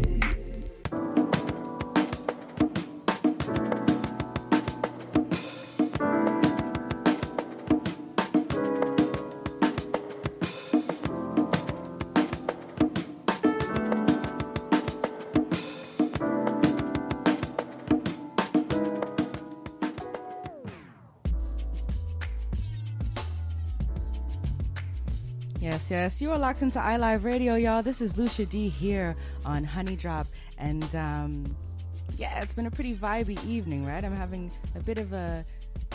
Yes, you are locked into iLive Radio, y'all. This is Lucia Dee here on Honey Drop, and yeah, it's been a pretty vibey evening, right? I'm having a bit of a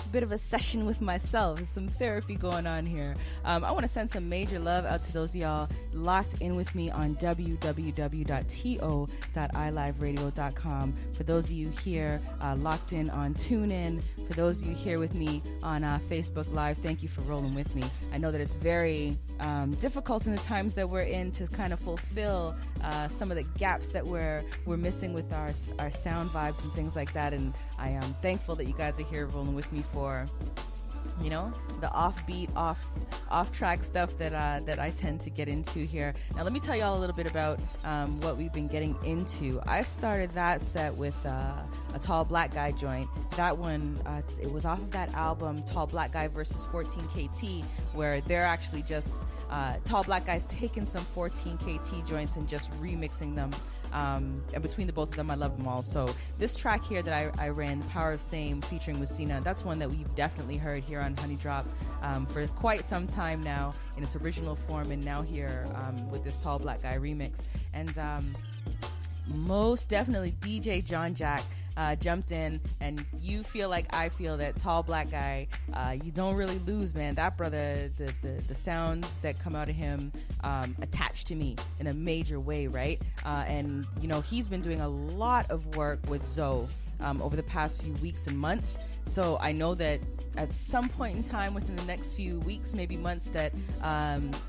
bit of a session with myself. Some therapy going on here. I want to send some major love out to those of y'all locked in with me on www.to.iliveradio.com. For those of you here locked in on TuneIn, for those of you here with me on Facebook Live, thank you for rolling with me. I know that it's very difficult in the times that we're in to kind of fulfill some of the gaps that we're missing with our sound vibes and things like that, and I am thankful that you guys are here rolling with me for, you know, the offbeat, off track stuff that I tend to get into here. Now let me tell y'all a little bit about what we've been getting into. I started that set with a Tall Black Guy joint. That one, it was off of that album Tall Black Guy versus 14KT, where they're actually just Tall Black Guy's taking some 14KT joints and just remixing them. And between the both of them, I love them all. So this track here that I ran, Power of Same featuring Lucina, that's one that we've definitely heard here on Honey Drop for quite some time now in its original form, and now here with this Tall Black Guy remix. And most definitely DJ John Jack jumped in, and you feel like I feel that Tall Black Guy, you don't really lose, man. That brother, the sounds that come out of him attached to me in a major way, right? And you know, he's been doing a lot of work with Zoe over the past few weeks and months. So I know that at some point in time within the next few weeks, maybe months, that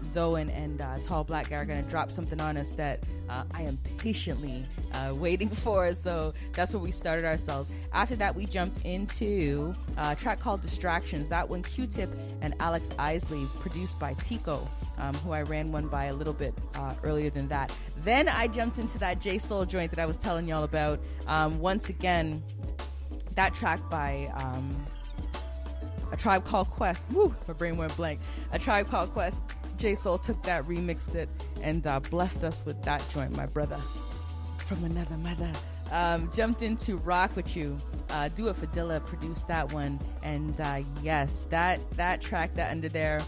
Zoe and Tall Black Guy are going to drop something on us that I am patiently waiting for. So that's where we started ourselves. After that, we jumped into a track called Distractions. That one, Q-Tip and Alex Isley, produced by Tico, who I ran one by a little bit earlier than that. Then I jumped into that J Soul joint that I was telling y'all about. Once again, that track by A Tribe Called Quest. Woo, my brain went blank. A Tribe Called Quest. J Soul took that, remixed it, and blessed us with that joint, my brother from another mother. Jumped into Rock With You. Do It For Dilla produced that one, and yes, that track that under there,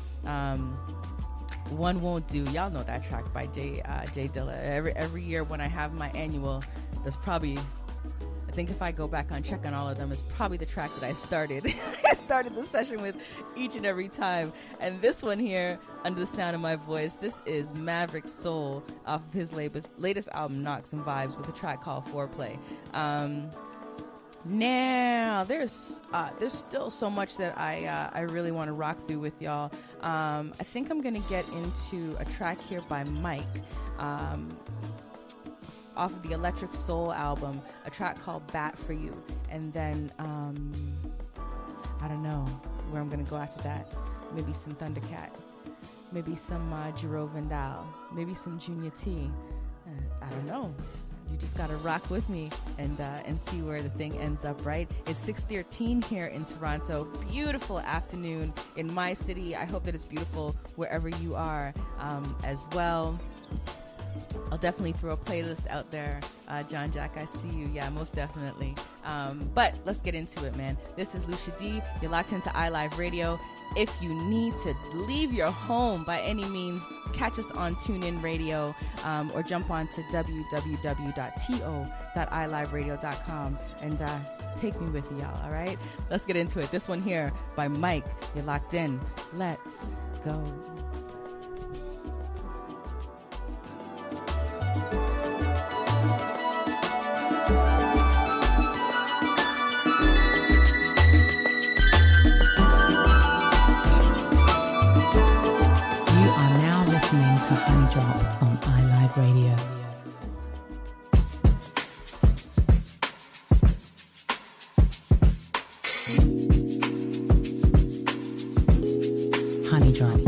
One Won't Do. Y'all know that track by Jay Dilla. Every year when I have my annual, that's probably, I think if I go back on check on all of them, it's probably the track that I started. I started the session with each and every time. And this one here, Under the Sound of My Voice, this is Maverick Soul off of his latest album, Knocks and Vibes, with a track called Foreplay. Now, there's still so much that I really want to rock through with y'all. I think I'm going to get into a track here by Mike, off of the Electric Soul album, a track called Bat For You. And then, I don't know where I'm going to go after that. Maybe some Thundercat. Maybe some Jero Vandal. Maybe some Junior T. I don't know. You just got to rock with me and see where the thing ends up, right? It's 6:13 here in Toronto. Beautiful afternoon in my city. I hope that it's beautiful wherever you are as well. I'll definitely throw a playlist out there. John Jack, I see you. Yeah, most definitely. But let's get into it, man. This is Lucia Dee. You're locked into iLive Radio. If you need to leave your home by any means, catch us on TuneIn Radio or jump on to www.to.iliveradio.com and take me with you, y'all, all right? Let's get into it. This one here by Mike. You're locked in. Let's go. Listening to Honey Drop on iLive Radio. Honey Drop.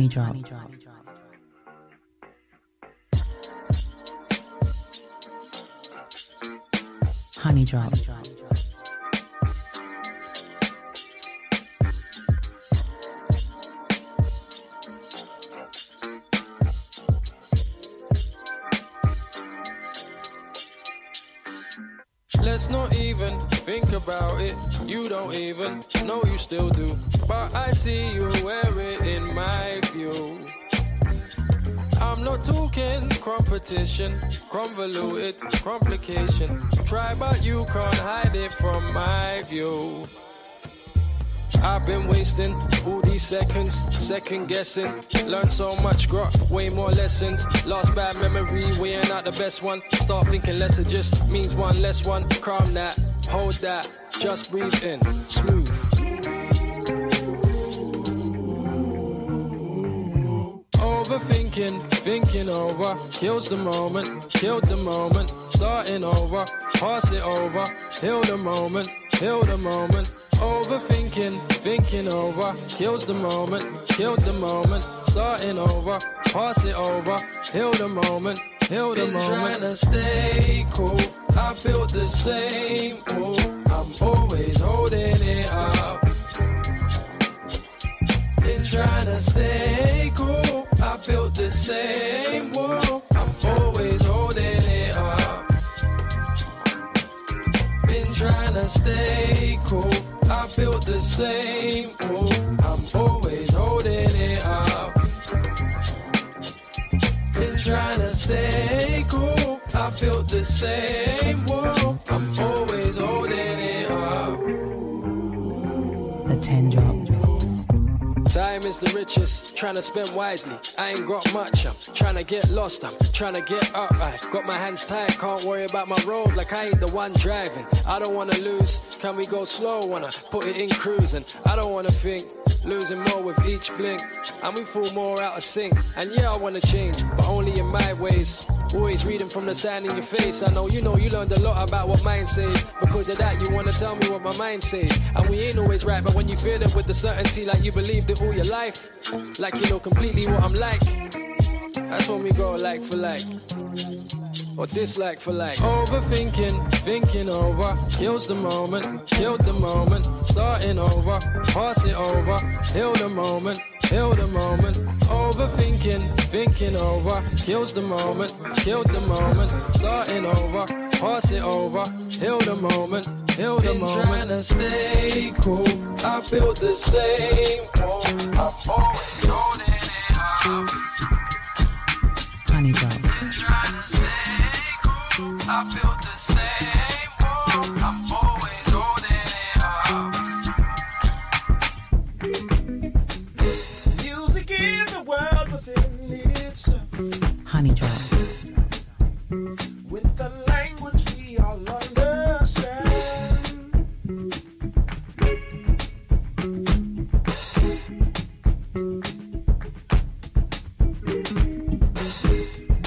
Honey Drop. Honey Drop. Let's not even think about it. You don't even know you still do. But I see you wear it in my view. I'm not talking competition, convoluted complication. Try but you can't hide it from my view. I've been wasting all these seconds, second guessing. Learned so much, got way more lessons. Lost bad memory, we ain't not the best one. Start thinking less, it just means one less one. Calm that, hold that, just breathe in, smooth. Overthinking, thinking over, kills the moment, killed the moment. Starting over, pass it over, heal the moment, heal the moment. Overthinking, thinking over, kills the moment, killed the moment. Starting over, pass it over, heal the moment, heal the moment. Trying to stay cool, I feel the same. Ooh, I'm always holding it up. Been trying to stay cool, I feel the same. Ooh, I'm always holding it up. Been trying to stay cool, I feel the same. Ooh, I'm always holding it up. Been trying to stay cool, I feel the same. Ooh, I'm always holding it up. The 10 Drop. Time is the richest, trying to spend wisely. I ain't got much, I'm trying to get lost, I'm trying to get up. I got my hands tied, can't worry about my road like I ain't the one driving. I don't wanna lose, can we go slow? Wanna put it in cruising. I don't wanna think, losing more with each blink. And we fall more out of sync. And yeah, I wanna change, but only in my ways. Always reading from the sign in your face. I know you learned a lot about what mine says. Because of that, you wanna tell me what my mind says. And we ain't always right, but when you feel it with the certainty, like you believed it all your life, like you know completely what I'm like, that's when we go like for like, or dislike for like. Overthinking, thinking over, kills the moment, killed the moment. Starting over, pass it over, heal the moment, heal the moment. Overthinking, thinking over, kills the moment, killed the moment. Starting over, pass it over, heal the moment, heal the moment. Trying to stay cool, I feel the same. Oh, I'm always holding it up. Honey Drop. Trying to stay cool, I feel the same. Oh, I'm always holding it up. Music is a world within itself. Honey Drop. With the language we all understand.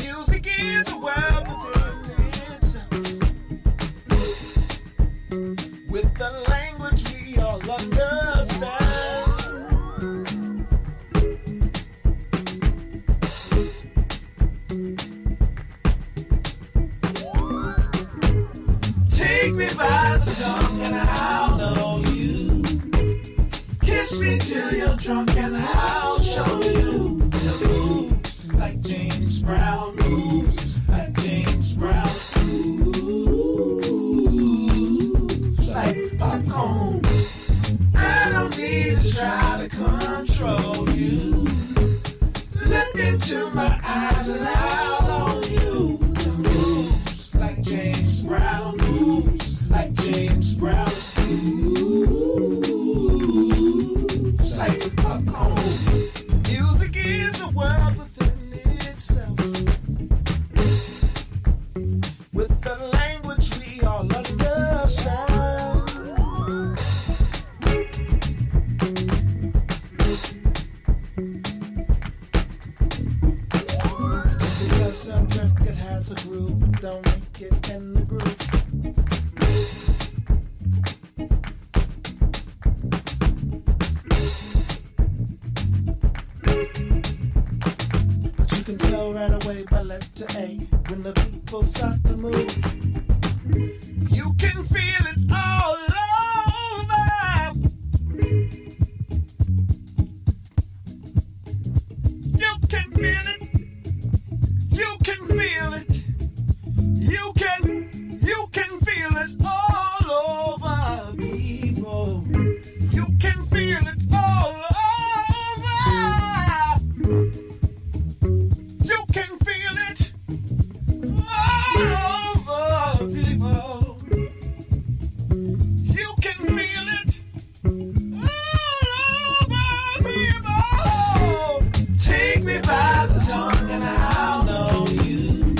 Music is a world within itself. With the language we all understand. Take me by the tongue and I'll know you. Kiss me till you're drunk and I'll show you. The moves like James Brown, moves like James Brown, moves like popcorn. I don't need to try to control you. Look into my eyes and I'll own you. The moves like James Brown, moves like James Brown, moves like popcorn. Music is a world within itself. With the language we all understand. Just because a record has a groove, don't make it in the groove. a letter A. When the people start to move, you can feel it all over. You can feel it. You can feel it. You can feel it all over, people. You can feel it all over. You can feel it all over, people. You can feel it all over, people. Take me by the tongue and I'll know you.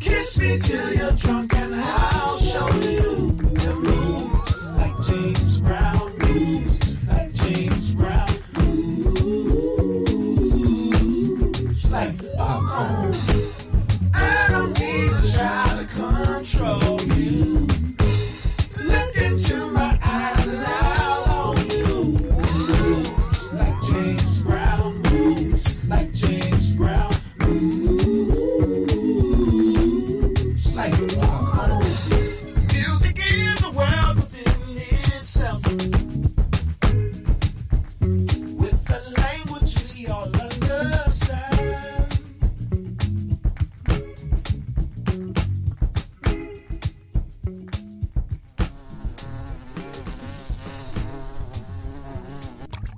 Kiss me till you're drunk and I'll show you the moves like James Brown, moves like James Brown, moves like popcorn. I don't need to try to control you. Look into my eyes and I'll own you. Moves like James Brown, moves like James Brown, moves like popcorn. Music is a world within itself, with the language we all understand.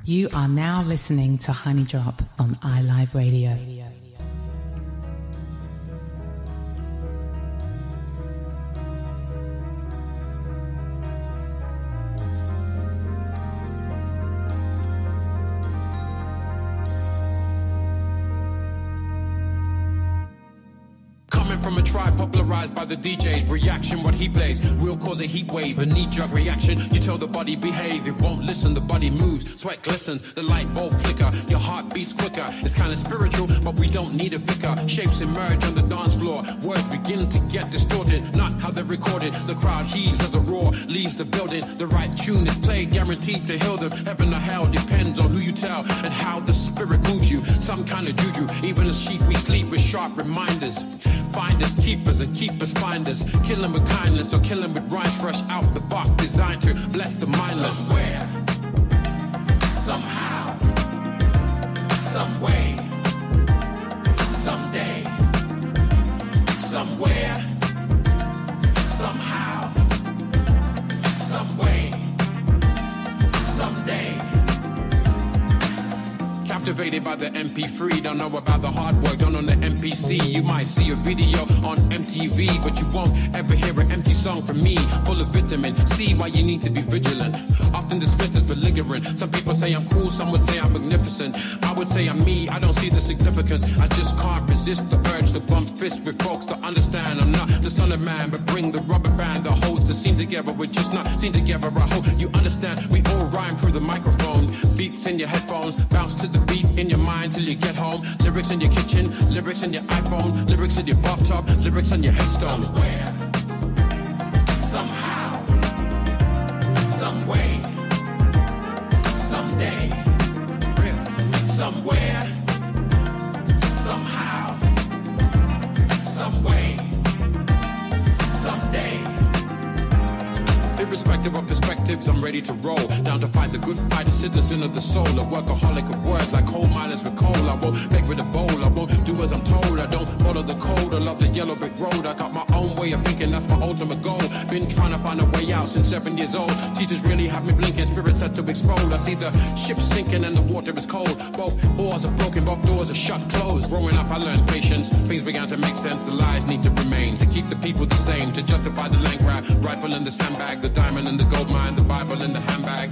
You are now listening to Honey Drop on iLive Radio. Coming from a tribe popularized by the DJs, reaction what he plays will cause a heat wave, a knee-jerk reaction. You tell the body behave, it won't listen, the body moves, sweat glistens, the light bulb flicker, your heart beats quicker. It's kind of spiritual, but we don't need a vicar. Shapes emerge on the dance floor, words begin to get distorted, not how they're recorded. The crowd heaves as a roar leaves the building. The right tune is played, guaranteed to heal them. Heaven or hell depends on who you tell and how the spirit moves you. Some kind of juju, even as sheep we sleep with sharp reminders. Finders, keepers, and keepers, finders. Killing with kindness or killing with rhymes fresh out the box, designed to bless the mindless. Somewhere, somehow, some way, someday, somewhere, somehow, some way, someday. Captivated by the MP3, don't know about the hard work done on the MPC. You might see a video on MTV, but you won't ever hear an empty song from me, full of vitamin. See why you need to be vigilant. Often dismissed as belligerent. Some people say I'm cool, some would say I'm magnificent. I would say I'm me, I don't see the significance. I just can't resist the urge to bump fists with folks to understand I'm not the son of man, but bring the rubber band that holds the scene together. We're just not seen together. I hope you understand. We all rhyme through the microphone. Beats in your headphones, bounce to the beat in your mind till you get home. Lyrics in your kitchen, lyrics in your iPhone, lyrics in your bathtub, lyrics on your headstone. Somewhere, somehow, some way, someday, somewhere, somehow, some way, someday. Irrespective of perspectives, I'm ready to roll. Down to fight the good fight, a citizen of the soul. A workaholic of words like coal miners with coal. I won't beg with a bowl, I won't do as I'm told. I don't follow the code, I love the yellow brick road. I got my own way of thinking, that's my ultimate goal. Been trying to find a way out since 7 years old. Teachers really have me blinking, spirits set to explode. I see the ship sinking and the water is cold. Both oars are broken, both doors are shut, closed. Growing up I learned patience, things began to make sense. The lies need to remain, to keep the people the same. To justify the land grab, rifle in the sandbag, the diamond in the gold mine, the Bible in the handbag.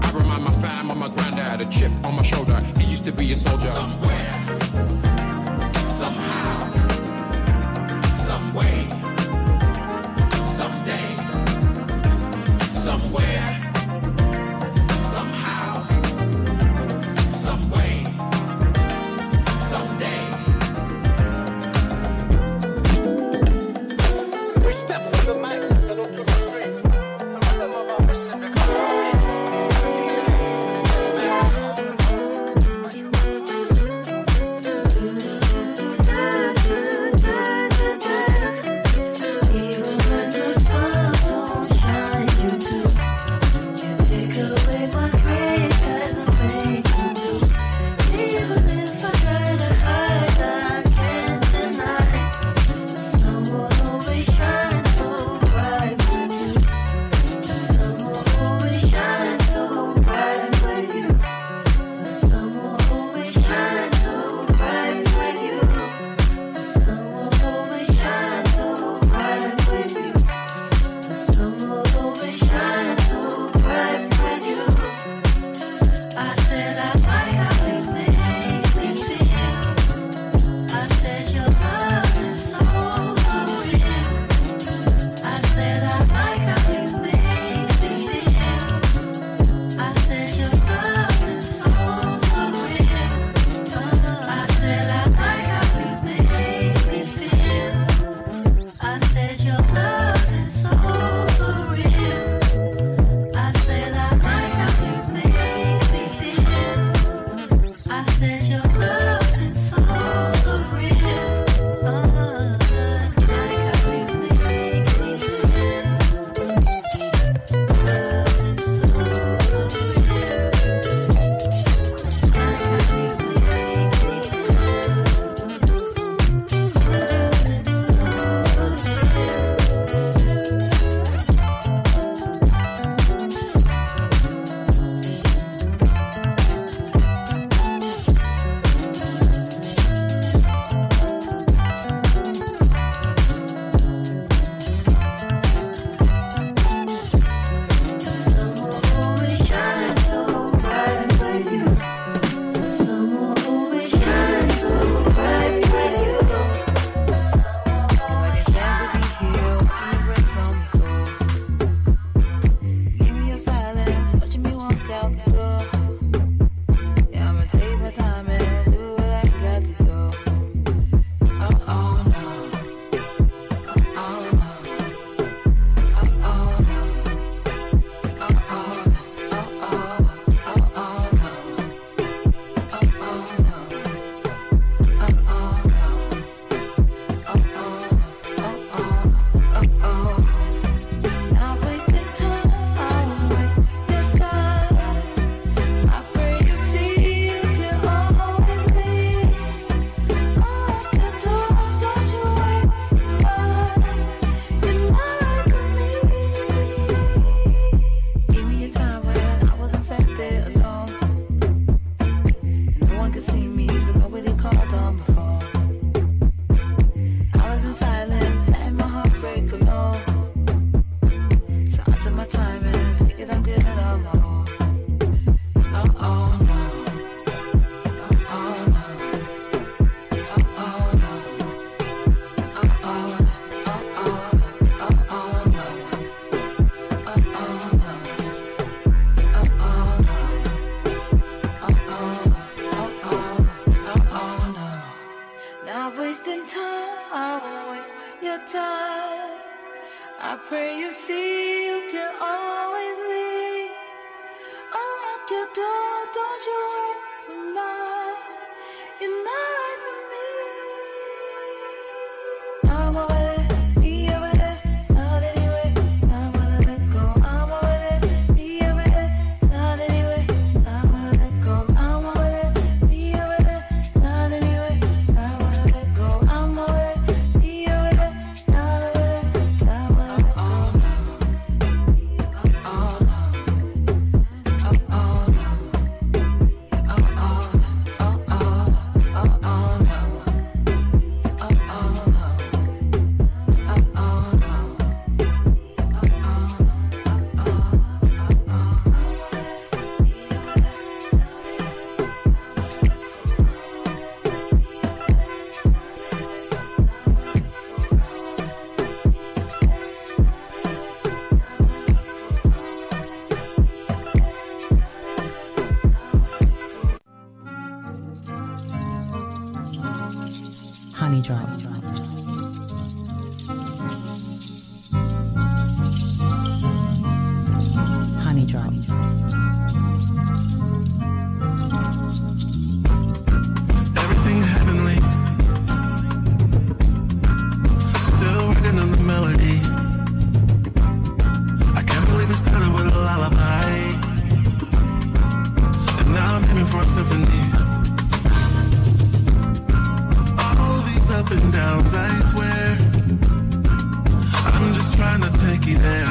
I remind my fam of my granddad, a chip on my shoulder. He used to be a soldier. Somewhere, somehow, some way, someday, somewhere, somehow, some way, someday. We step from the mic and onto the street. The rhythm of our mission becomes a beat. I pray you see you can always leave. Unlock your door, don't you wait for mine. You're not right for me. I'm over there, be over there, not anyway. Time when I let go. I'm over there, be over there, not anyway. Time when I let go. I'm over there, be over there, not anyway. Time when I let go. I'm over there, be over there, not over there. Time when I let go. Honey Drop. Honey Drop. Everything heavenly. Still working on the melody. I can't believe it started with a lullaby. And now I'm aiming for a symphony. Up and downs, I swear. I'm just trying to take you there.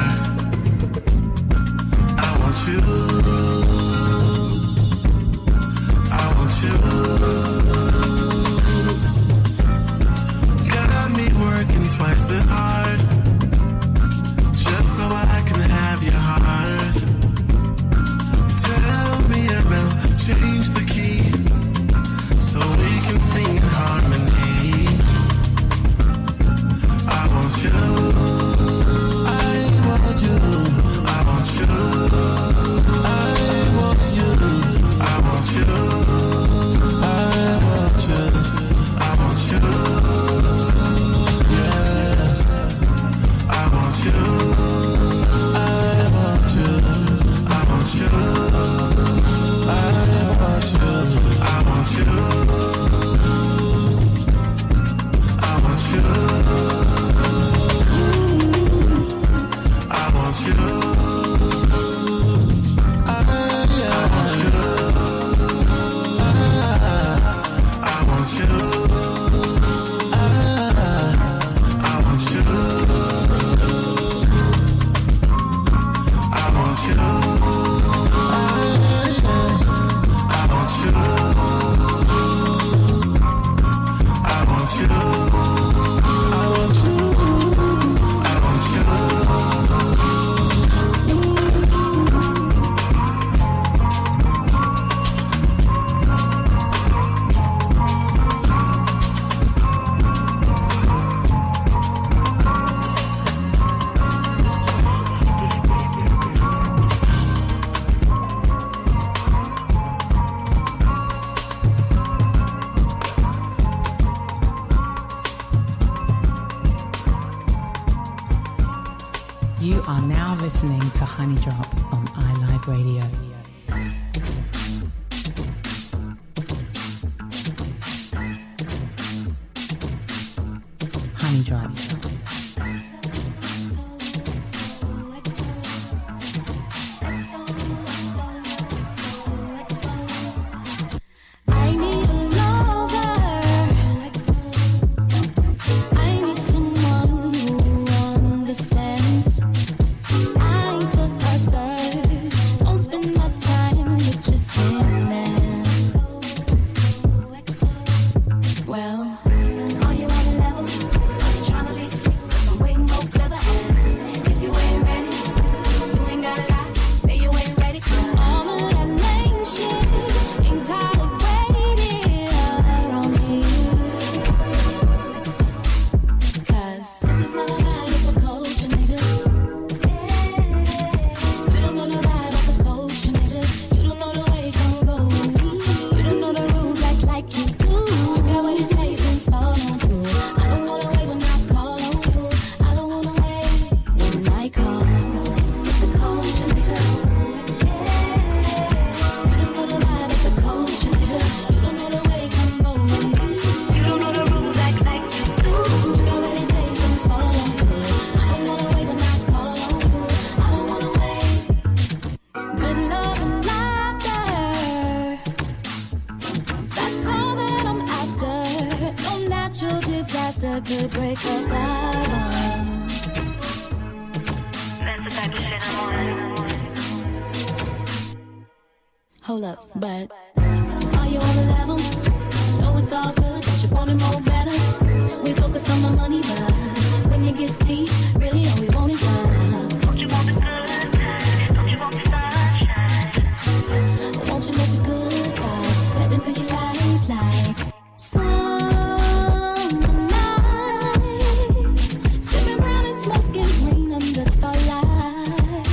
I want you. I want you. Got me working twice as hard, just so I can have your heart. Tell me about, change the key, so we can sing in harmony. I want you, I want you, I want you, I want you, I want you, I want you, I want you, yeah. I want you, I want you, I want you, I want you, I want you, I want you. You are now listening to Honey Drop on iLive Radio. Honey Drop. I need a lover. I need someone who understands. I ain't the first. Don't spend my time. could break up our bond. That's the type of shit I'm on. Hold up, but are you on the level? No, it's all good. Don't you want it more better? We focus on the money, but when it gets deep, really all we want is love. Don't you want the good times? Don't you want the sunshine? Won't you make the good vibes step into your life like summer nights, sipping brown and smoking green under starlight.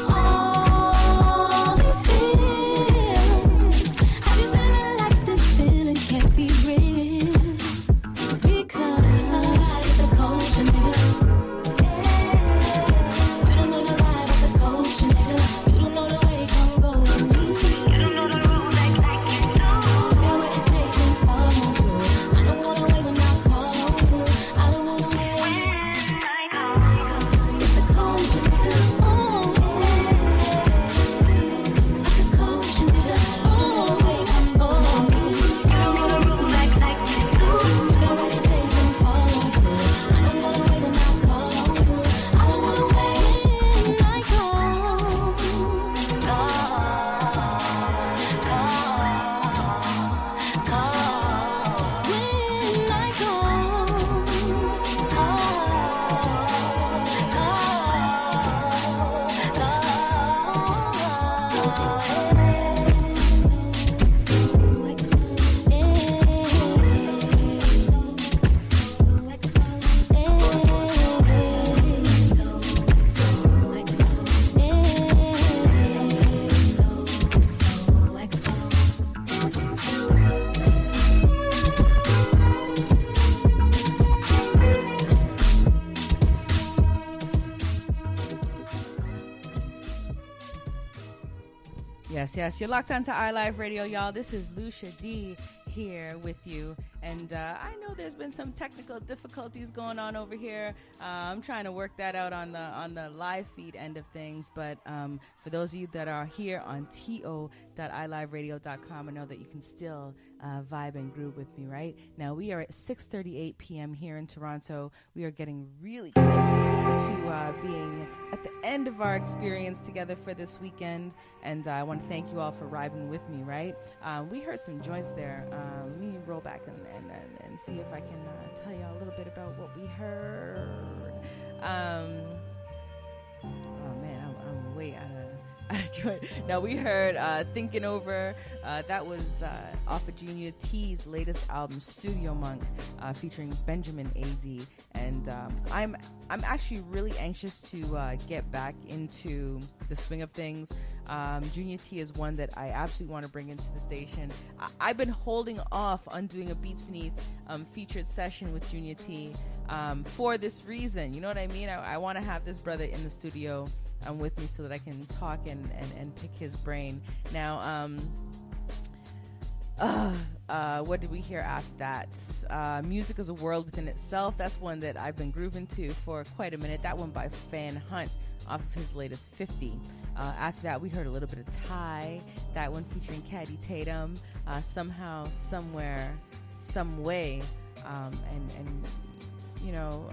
All these feelings, have you feeling like this feeling can't be real? Because it's a culture, nigga. You don't know the vibe, it's a culture, nigga. You don't know the way it come go with me. You don't know the rules like you do. You got what it takes to follow through. I don't wanna wait when I call on you. I don't wanna wait When I call It's the culture, nigga. Oh, it's the culture, nigga. Oh, the way it come go with me. you don't know the rules like you do. You got what it takes to follow through. I don't wanna wait when I call on you. I don't wanna wait when I call. When I Yes, you're locked onto iLive Radio, y'all. This is Lucia Dee here with you, and I know there's been some technical difficulties going on over here. I'm trying to work that out on the live feed end of things, but for those of you that are here on to.iliveradio.com, I know that you can still vibe and groove with me right now. We are at 6:38 p.m. here in Toronto. We are getting really close to being at the end of our experience together for this weekend, and I want to thank you all for riding with me, right? We heard some joints there. Let me roll back and see if I can tell you a little bit about what we heard. Oh man, I'm way out of joint. Now we heard Thinking Over. That was off of Junior T's latest album, Studio Monk, featuring Benjamin A.D. And I'm actually really anxious to get back into the swing of things. Junior T is one that I absolutely want to bring into the station. I've been holding off on doing a Beats Beneath featured session with Junior T for this reason. You know what I mean? I want to have this brother in the studio with me so that I can talk and pick his brain. Now, what did we hear after that? Music is a World Within Itself. That's one that I've been grooving to for quite a minute. That one by Fan Hunt off of his latest 50. After that, we heard a little bit of Ty. That one featuring Caddy Tatum. Somehow, Somewhere, Some Way. And you know...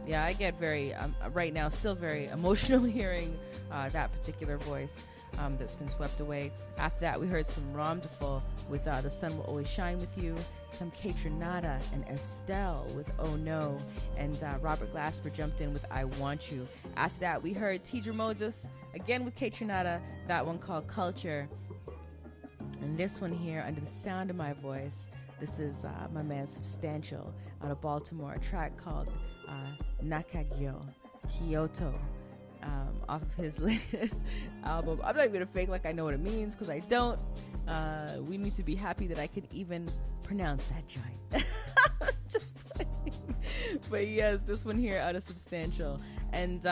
yeah, I get very, right now, still very emotional hearing that particular voice that's been swept away. After that, we heard some Ramdaful with The Sun Will Always Shine With You, some Kaytranada and Estelle with Oh No, and Robert Glasper jumped in with I Want You. After that, we heard Tidra Moses, again with Kaytranada, that one called Culture. And this one here, Under the Sound of My Voice, this is my man Substantial out of Baltimore, a track called Nakagyo Kyoto, off of his latest album. I'm not even gonna fake like I know what it means, because I don't. We need to be happy that I can even pronounce that joint. Just playing. But yes, this one here out of Substantial. And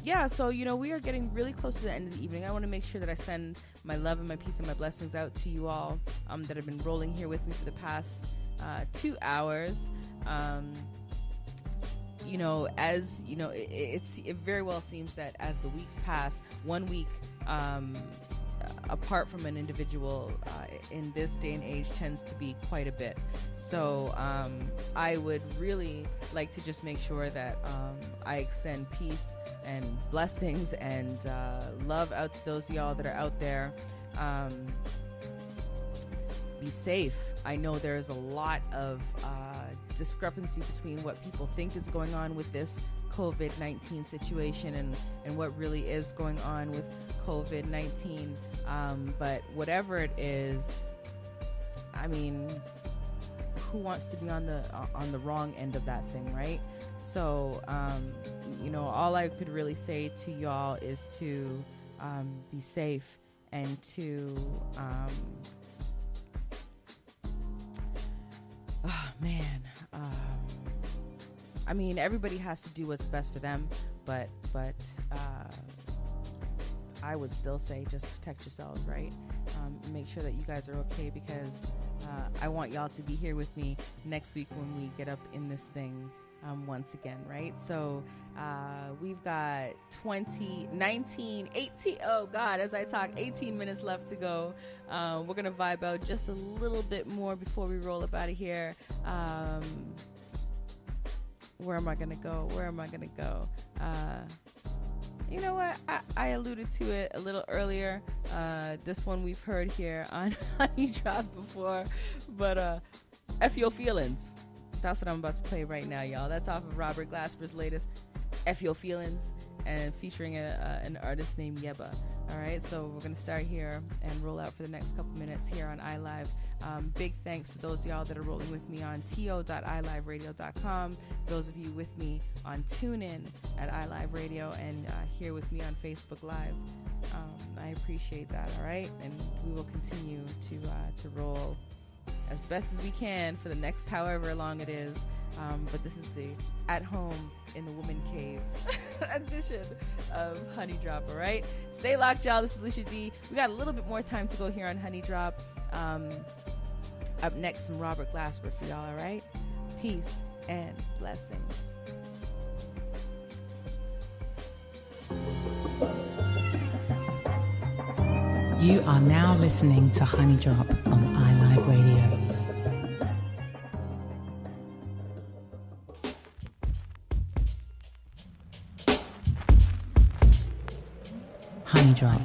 yeah, so you know, we are getting really close to the end of the evening. I want to make sure that I send my love and my peace and my blessings out to you all that have been rolling here with me for the past 2 hours. You know, as you know, it very well seems that as the weeks pass, 1 week apart from an individual in this day and age tends to be quite a bit. So I would really like to just make sure that I extend peace and blessings and love out to those of y'all that are out there. Be safe. I know there's a lot of discrepancy between what people think is going on with this COVID-19 situation and what really is going on with COVID-19. But whatever it is, I mean, who wants to be on the wrong end of that thing, right? So, all I could really say to y'all is to be safe and to I mean, everybody has to do what's best for them, but I would still say just protect yourselves, right? Make sure that you guys are okay, because I want y'all to be here with me next week when we get up in this thing once again, right? So we've got 20, 19, 18, oh God, as I talk, 18 minutes left to go. We're going to vibe out just a little bit more before we roll up out of here. Where am I going to go? You know what? I alluded to it a little earlier. This one we've heard here on Honey Drop before, but F Your Feelings. That's what I'm about to play right now, y'all. That's off of Robert Glasper's latest F Your Feelings, and featuring an artist named Yeba. All right, so we're going to start here and roll out for the next couple minutes here on iLive. Big thanks to those of y'all that are rolling with me on to.iliveradio.com, those of you with me on TuneIn at iLive Radio, and here with me on Facebook Live. I appreciate that, all right? And we will continue to roll as best as we can for the next however long it is. But this is the At Home in the Woman Cave edition of Honey Drop, all right? Stay locked, y'all. This is Lucia Dee. We got a little bit more time to go here on Honey Drop. Up next, some Robert Glasper for y'all, all right? Peace and blessings. You are now listening to Honey Drop on iLive Radio. Honey Drop.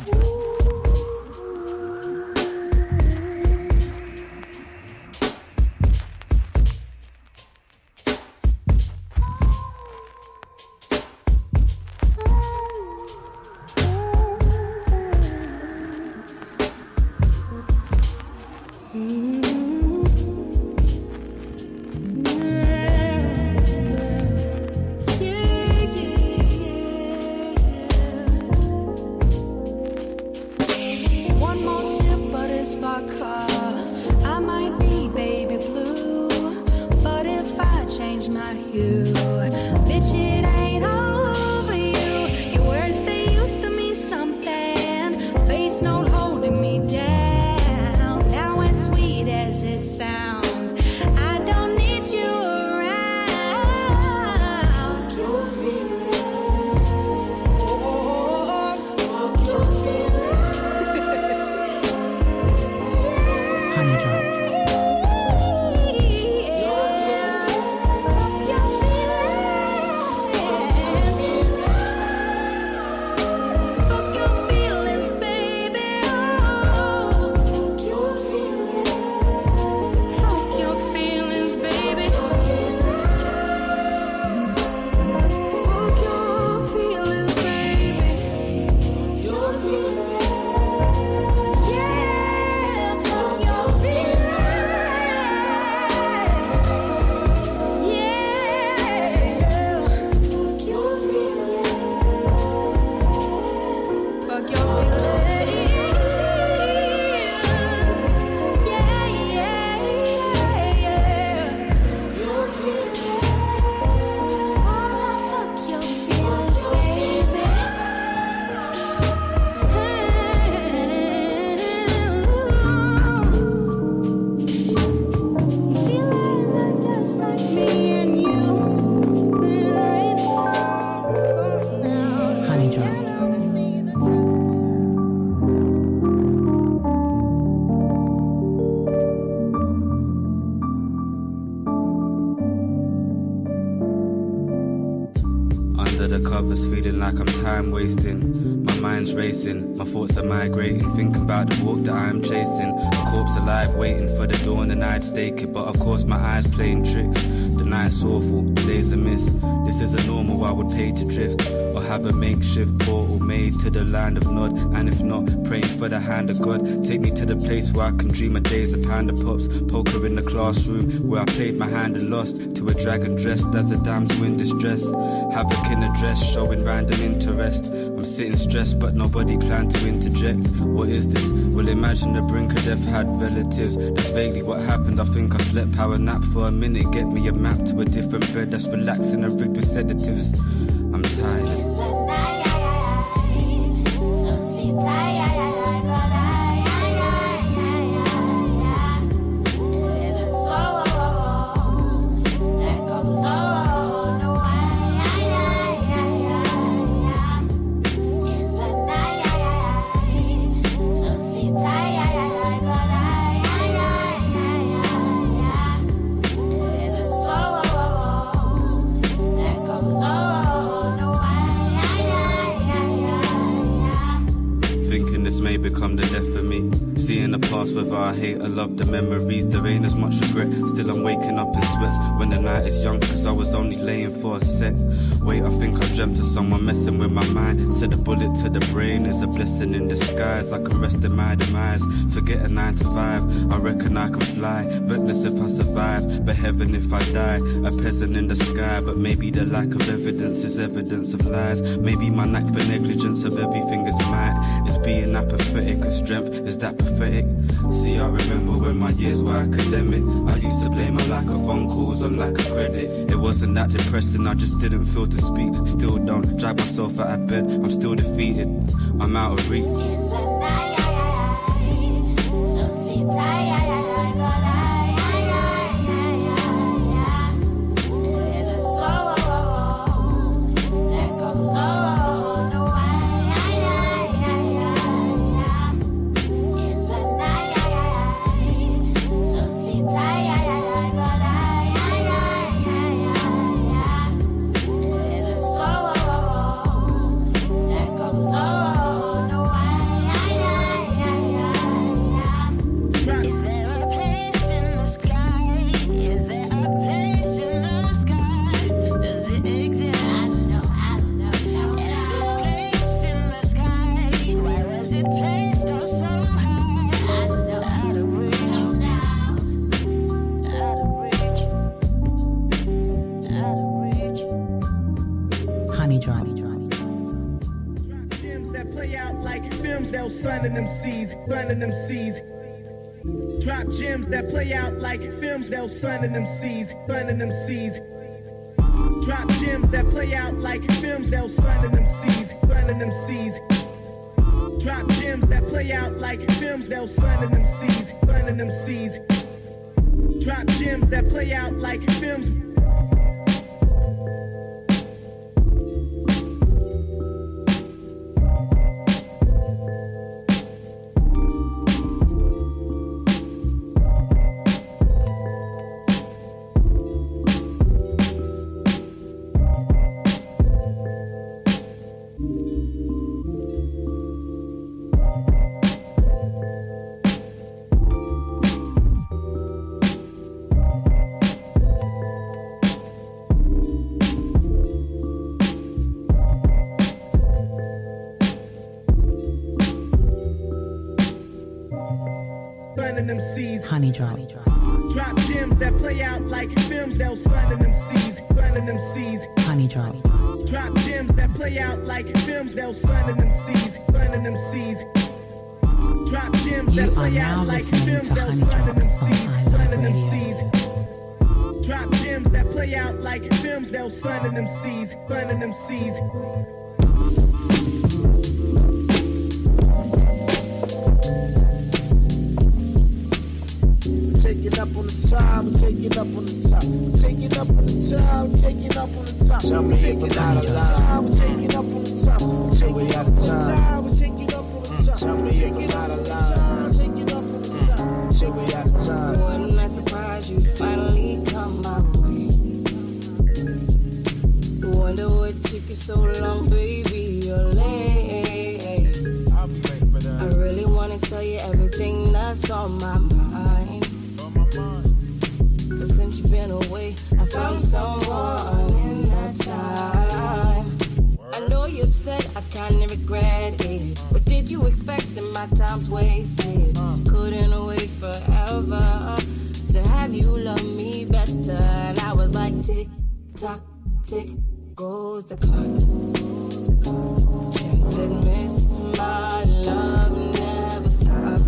Under the covers, feeling like I'm time wasting. My mind's racing, my thoughts are migrating. Thinking about the walk that I'm chasing. A corpse alive, waiting for the dawn, and I'd stake it. But of course, my eyes playing tricks. The night's awful, the days are missed. This isn't normal, I would pay to drift. Or have a makeshift portal made to the land of Nod. And if not, praying for the hand of God. Take me to the place where I can dream of days of panda pops. Poker in the classroom, where I played my hand and lost. To a dragon dressed as a damsel in distress. Havoc in a dress, showing random interest. I'm sitting stressed, but nobody planned to interject. What is this? Well, imagine the brink of death had relatives. That's vaguely what happened. I think I slept power nap for a minute. Get me a map to a different bed that's relaxing and rigged with sedatives. I'm tired. Become the death of me. Seeing the past, whether I hate or love the memories, there ain't as much regret. Still I'm waking up in sweats when the night is young, cause I was only laying for a sec. Wait, I think I dreamt of someone messing with my mind. Said a bullet to the brain is a blessing in disguise. I can rest in my demise, forget a 9 to 5. I reckon I can fly, reckless if I survive, but heaven if I die. A peasant in the sky, but maybe the lack of evidence is evidence of lies. Maybe my knack for negligence of everything is might. Is being apathetic, a strength, is that pathetic? See, I remember when my years were academic. I used to blame my lack of phone calls on lack of credit. It wasn't that depressing, I just didn't feel to speak. Still don't drag myself out of bed, I'm still defeated. I'm out of reach. Drop gems that play out like films that'll sun in them seas, sun in them seas. Drop gems that play out like films that'll sun in them seas, sun in them seas. Drop gems that play out like films that'll sun in them seas, sun in them seas. Drop gems that play out like films. Honey drop. Drop gems that play out like films that'll sun in them seas, sun in them seas. Honey drop. Drop gems that play out like films that'll sun in them seas, sun in them seas. Drop gems that play out like films that'll sun in them seas, sun in them seas. Drop gems that play out like films that'll sun in them seas, sun in them seas. Take it up on the top, take it up on the top, take it up on the top, take it up on the top. Tell me if I'm not alive. Take it up on the top, take it up on the top, take it up on the top. Tell me if I'm not alive. Take it up on the top, take it up on the top. Wouldn't I surprise you finally come my way? Wonder what it took you so long, baby, you're late. I'll be late for that. I really wanna tell you everything that's on my mind. But since you've been away, I found someone in that time. I know you're upset, I kinda regret it. What did you expect and my time's wasted? Couldn't wait forever to have you love me better. And I was like, tick, tock, tick, goes the clock. Chances missed, my love never stopped.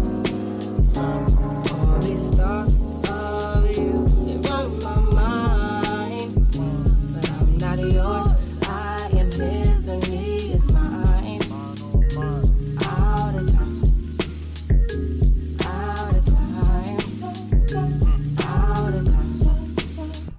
All these thoughts of you, they run my mind. But I'm not yours, I am his and he is mine. Out of time, out of time, out of time.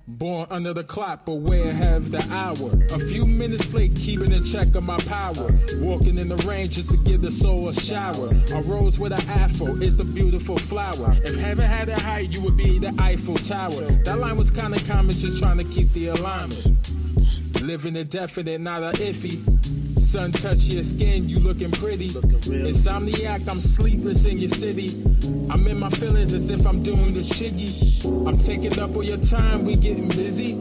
Born under the clock, but where have the hour? A few minutes late, keeping in check of my power. Walking in the rain just to give the soul a shower. A rose with an afro is the beautiful flower. If heaven had a height, you would be the Eiffel Tower. That line was kinda common, just trying to keep the alignment. Living indefinite, not a iffy. Sun touch your skin, you looking pretty. Insomniac, I'm sleepless in your city. I'm in my feelings as if I'm doing the shiggy. I'm taking up all your time, we getting busy.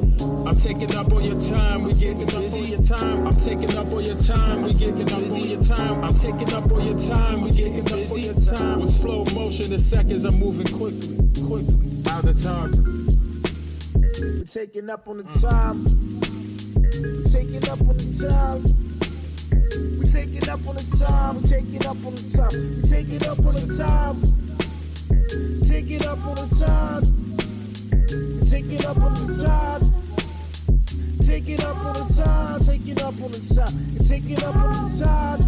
I'm taking up all your time, we getting busy. I'm taking up all your time, we getting busy. I'm taking up all your time, we getting busy. With slow motion, the seconds are moving quickly. Out of time. We're taking up on the time. We're taking up on the time. We taking up on the time. We taking up on the time. We taking up on the time. Take it up on the time. Take it up on the time. Take it up on the time. Take it up on the time. Take it up on the time.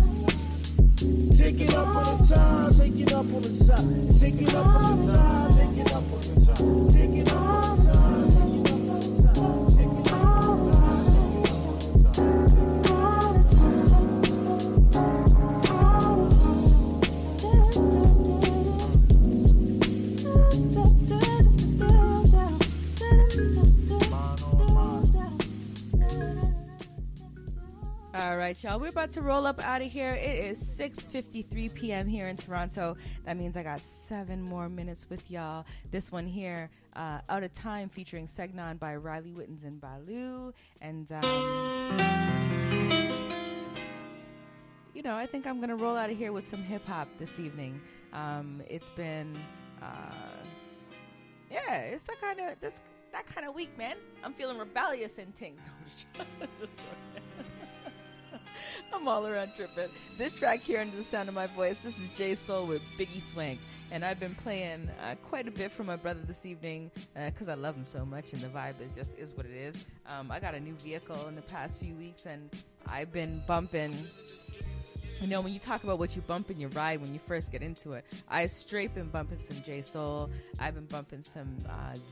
Take it up on the time. Take it up on the time. Take it up on the time. Take it up on the time. Take it up on the time. All right, y'all, we're about to roll up out of here. It is 6:53 p.m. here in Toronto. That means I got 7 more minutes with y'all. This one here, Out of Time, featuring Segnon by Riley Wittens and Baloo. And, you know, I think I'm going to roll out of here with some hip-hop this evening. It's been, yeah, it's that kind of week, man. I'm feeling rebellious and ting. I'm all around tripping. This track here, Under the Sound of My Voice, this is J Soul with Biggie Swank. And I've been playing quite a bit for my brother this evening because I love him so much and the vibe is what it is. I got a new vehicle in the past few weeks and I've been bumping. You know, when you talk about what you bump in your ride when you first get into it, I've straight been bumping some J Soul. I've been bumping some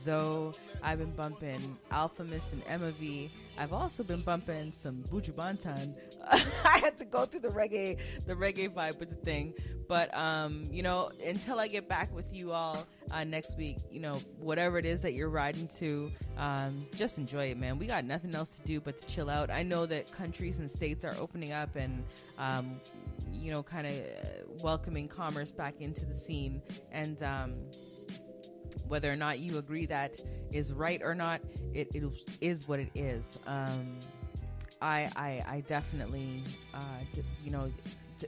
Zoe. I've been bumping Alphamis and Emma V. I've also been bumping some Buju Banton. I had to go through the reggae vibe with the thing. But, you know, until I get back with you all next week, you know, whatever it is that you're riding to, just enjoy it, man. We got nothing else to do but to chill out. I know that countries and states are opening up and, you know, kind of welcoming commerce back into the scene. And whether or not you agree that is right or not, it is what it is. I definitely, you know,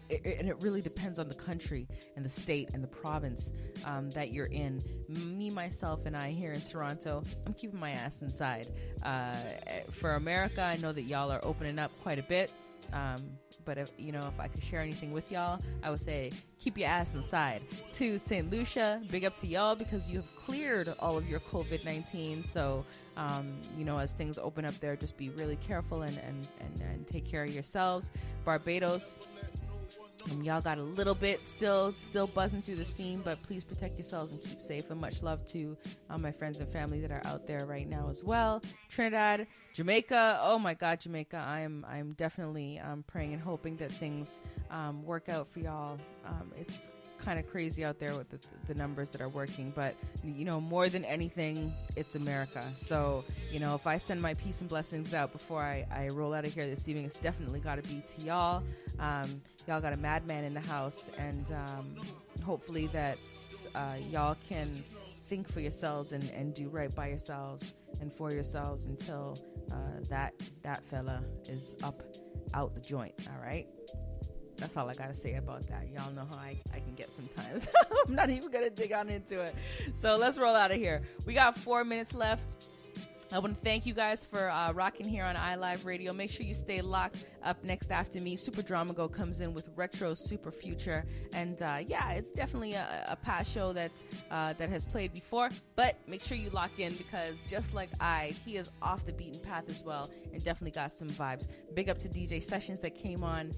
and it really depends on the country and the state and the province that you're in. Me, myself, and I here in Toronto, I'm keeping my ass inside. For America, I know that y'all are opening up quite a bit. But if I could share anything with y'all, I would say keep your ass inside. To St. Lucia, big up to y'all because you have cleared all of your COVID-19. So, you know, as things open up there, just be really careful and take care of yourselves. Barbados, y'all got a little bit still buzzing through the scene, but please protect yourselves and keep safe. And much love to my friends and family that are out there right now as well. Trinidad, Jamaica, oh my God, Jamaica, I'm definitely praying and hoping that things work out for y'all. kind of crazy out there with the numbers that are working, but you know, more than anything, it's America. So you know, if I send my peace and blessings out before I roll out of here this evening, it's definitely got to be to y'all. Y'all got a madman in the house, and hopefully that y'all can think for yourselves and do right by yourselves and for yourselves until that fella is out the joint. All right, that's all I gotta say about that. Y'all know how I can get sometimes. I'm not even gonna dig on into it. So let's roll out of here. We got 4 minutes left. I want to thank you guys for rocking here on iLive Radio. Make sure you stay locked. Up next after me, Super Dramago comes in with Retro Super Future. And yeah, it's definitely a past show that has played before. But make sure you lock in, because just like he is off the beaten path as well, and definitely got some vibes. Big up to DJ Sessions that came on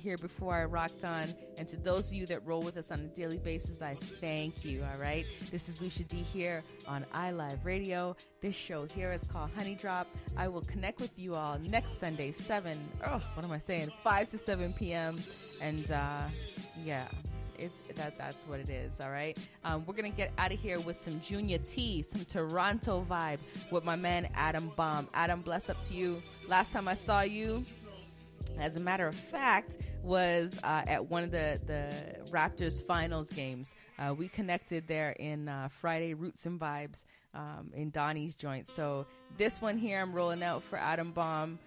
here before I rocked on. And to those of you that roll with us on a daily basis, I thank you, all right? This is Lucia Dee here on iLive Radio. This show here is called Honey Drop. I will connect with you all next Sunday, 5 to 7 p.m. And yeah, that's what it is, all right? We're going to get out of here with some Junior T, some Toronto vibe with my man Adam Bomb. Adam, bless up to you. Last time I saw you, as a matter of fact, was at one of the Raptors finals games. We connected there in Friday Roots and Vibes in Donnie's joint. So this one here I'm rolling out for Adam Bomb.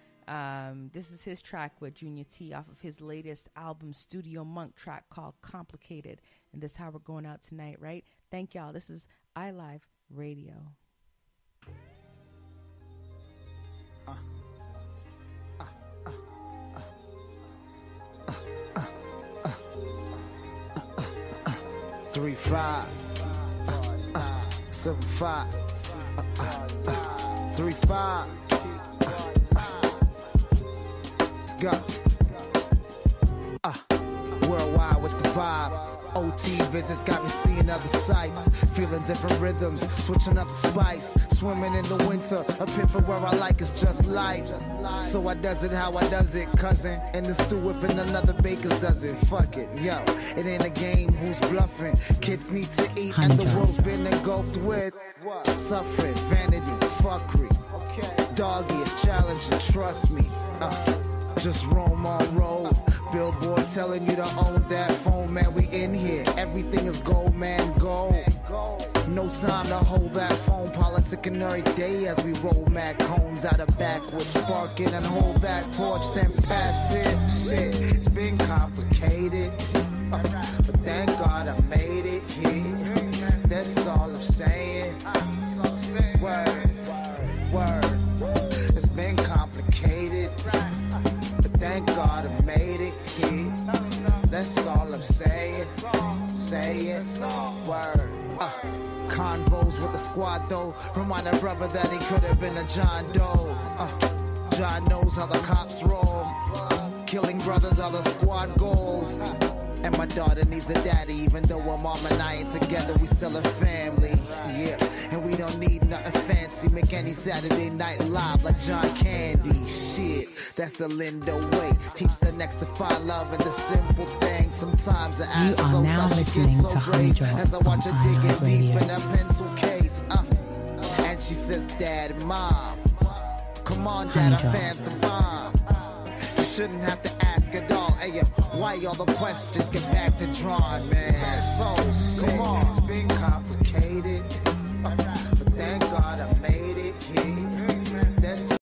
This is his track with Junior T off of his latest album, Studio Monk, track called Complicated. And this is how we're going out tonight, right? Thank y'all. This is iLive Radio. 3-5, 7-5, 3-5. Let's go. Worldwide with the vibe. OT visits got me seeing other sights, feeling different rhythms, switching up the spice, swimming in the winter, a pit for where I like is just light. So I does it how I does it, cousin. In the stew whipping another baker's dozen. Fuck it, yo, it ain't a game, who's bluffing? Kids need to eat and the world's been engulfed with suffering, vanity, fuckery. Doggy is challenging, trust me. Just roam on road. Billboard telling you to own that phone, man. We in here. Everything is gold, man. Gold. No time to hold that phone. Politicking every day as we roll mad cones out of backwards, sparking and hold that torch, then pass it. Shit, it's been complicated, but thank God I made it here. That's all I'm saying. Word, word. It's been complicated. Thank God I made it here. That's all I'm saying. Say it. Word. Convos with the squad though. Remind a brother that he could have been a John Doe. John knows how the cops roll. Killing brothers are the squad goals. And my daughter needs a daddy. Even though her mom and I ain't together, we still a family. Yeah, and we don't need nothing fancy. Make any Saturday night live like John Candy. Shit, that's the Lindo way. Teach the next to find love in the simple things. Sometimes I ask so she gets so great as I watch her digging deep in a pencil case. And she says, Dad and Mom, come on, Dad, our fam's the bomb. You shouldn't have to ask at all. Hey, why all the questions? Get back to drawing, man. So, come on, it's been complicated. But thank God I made it here. That's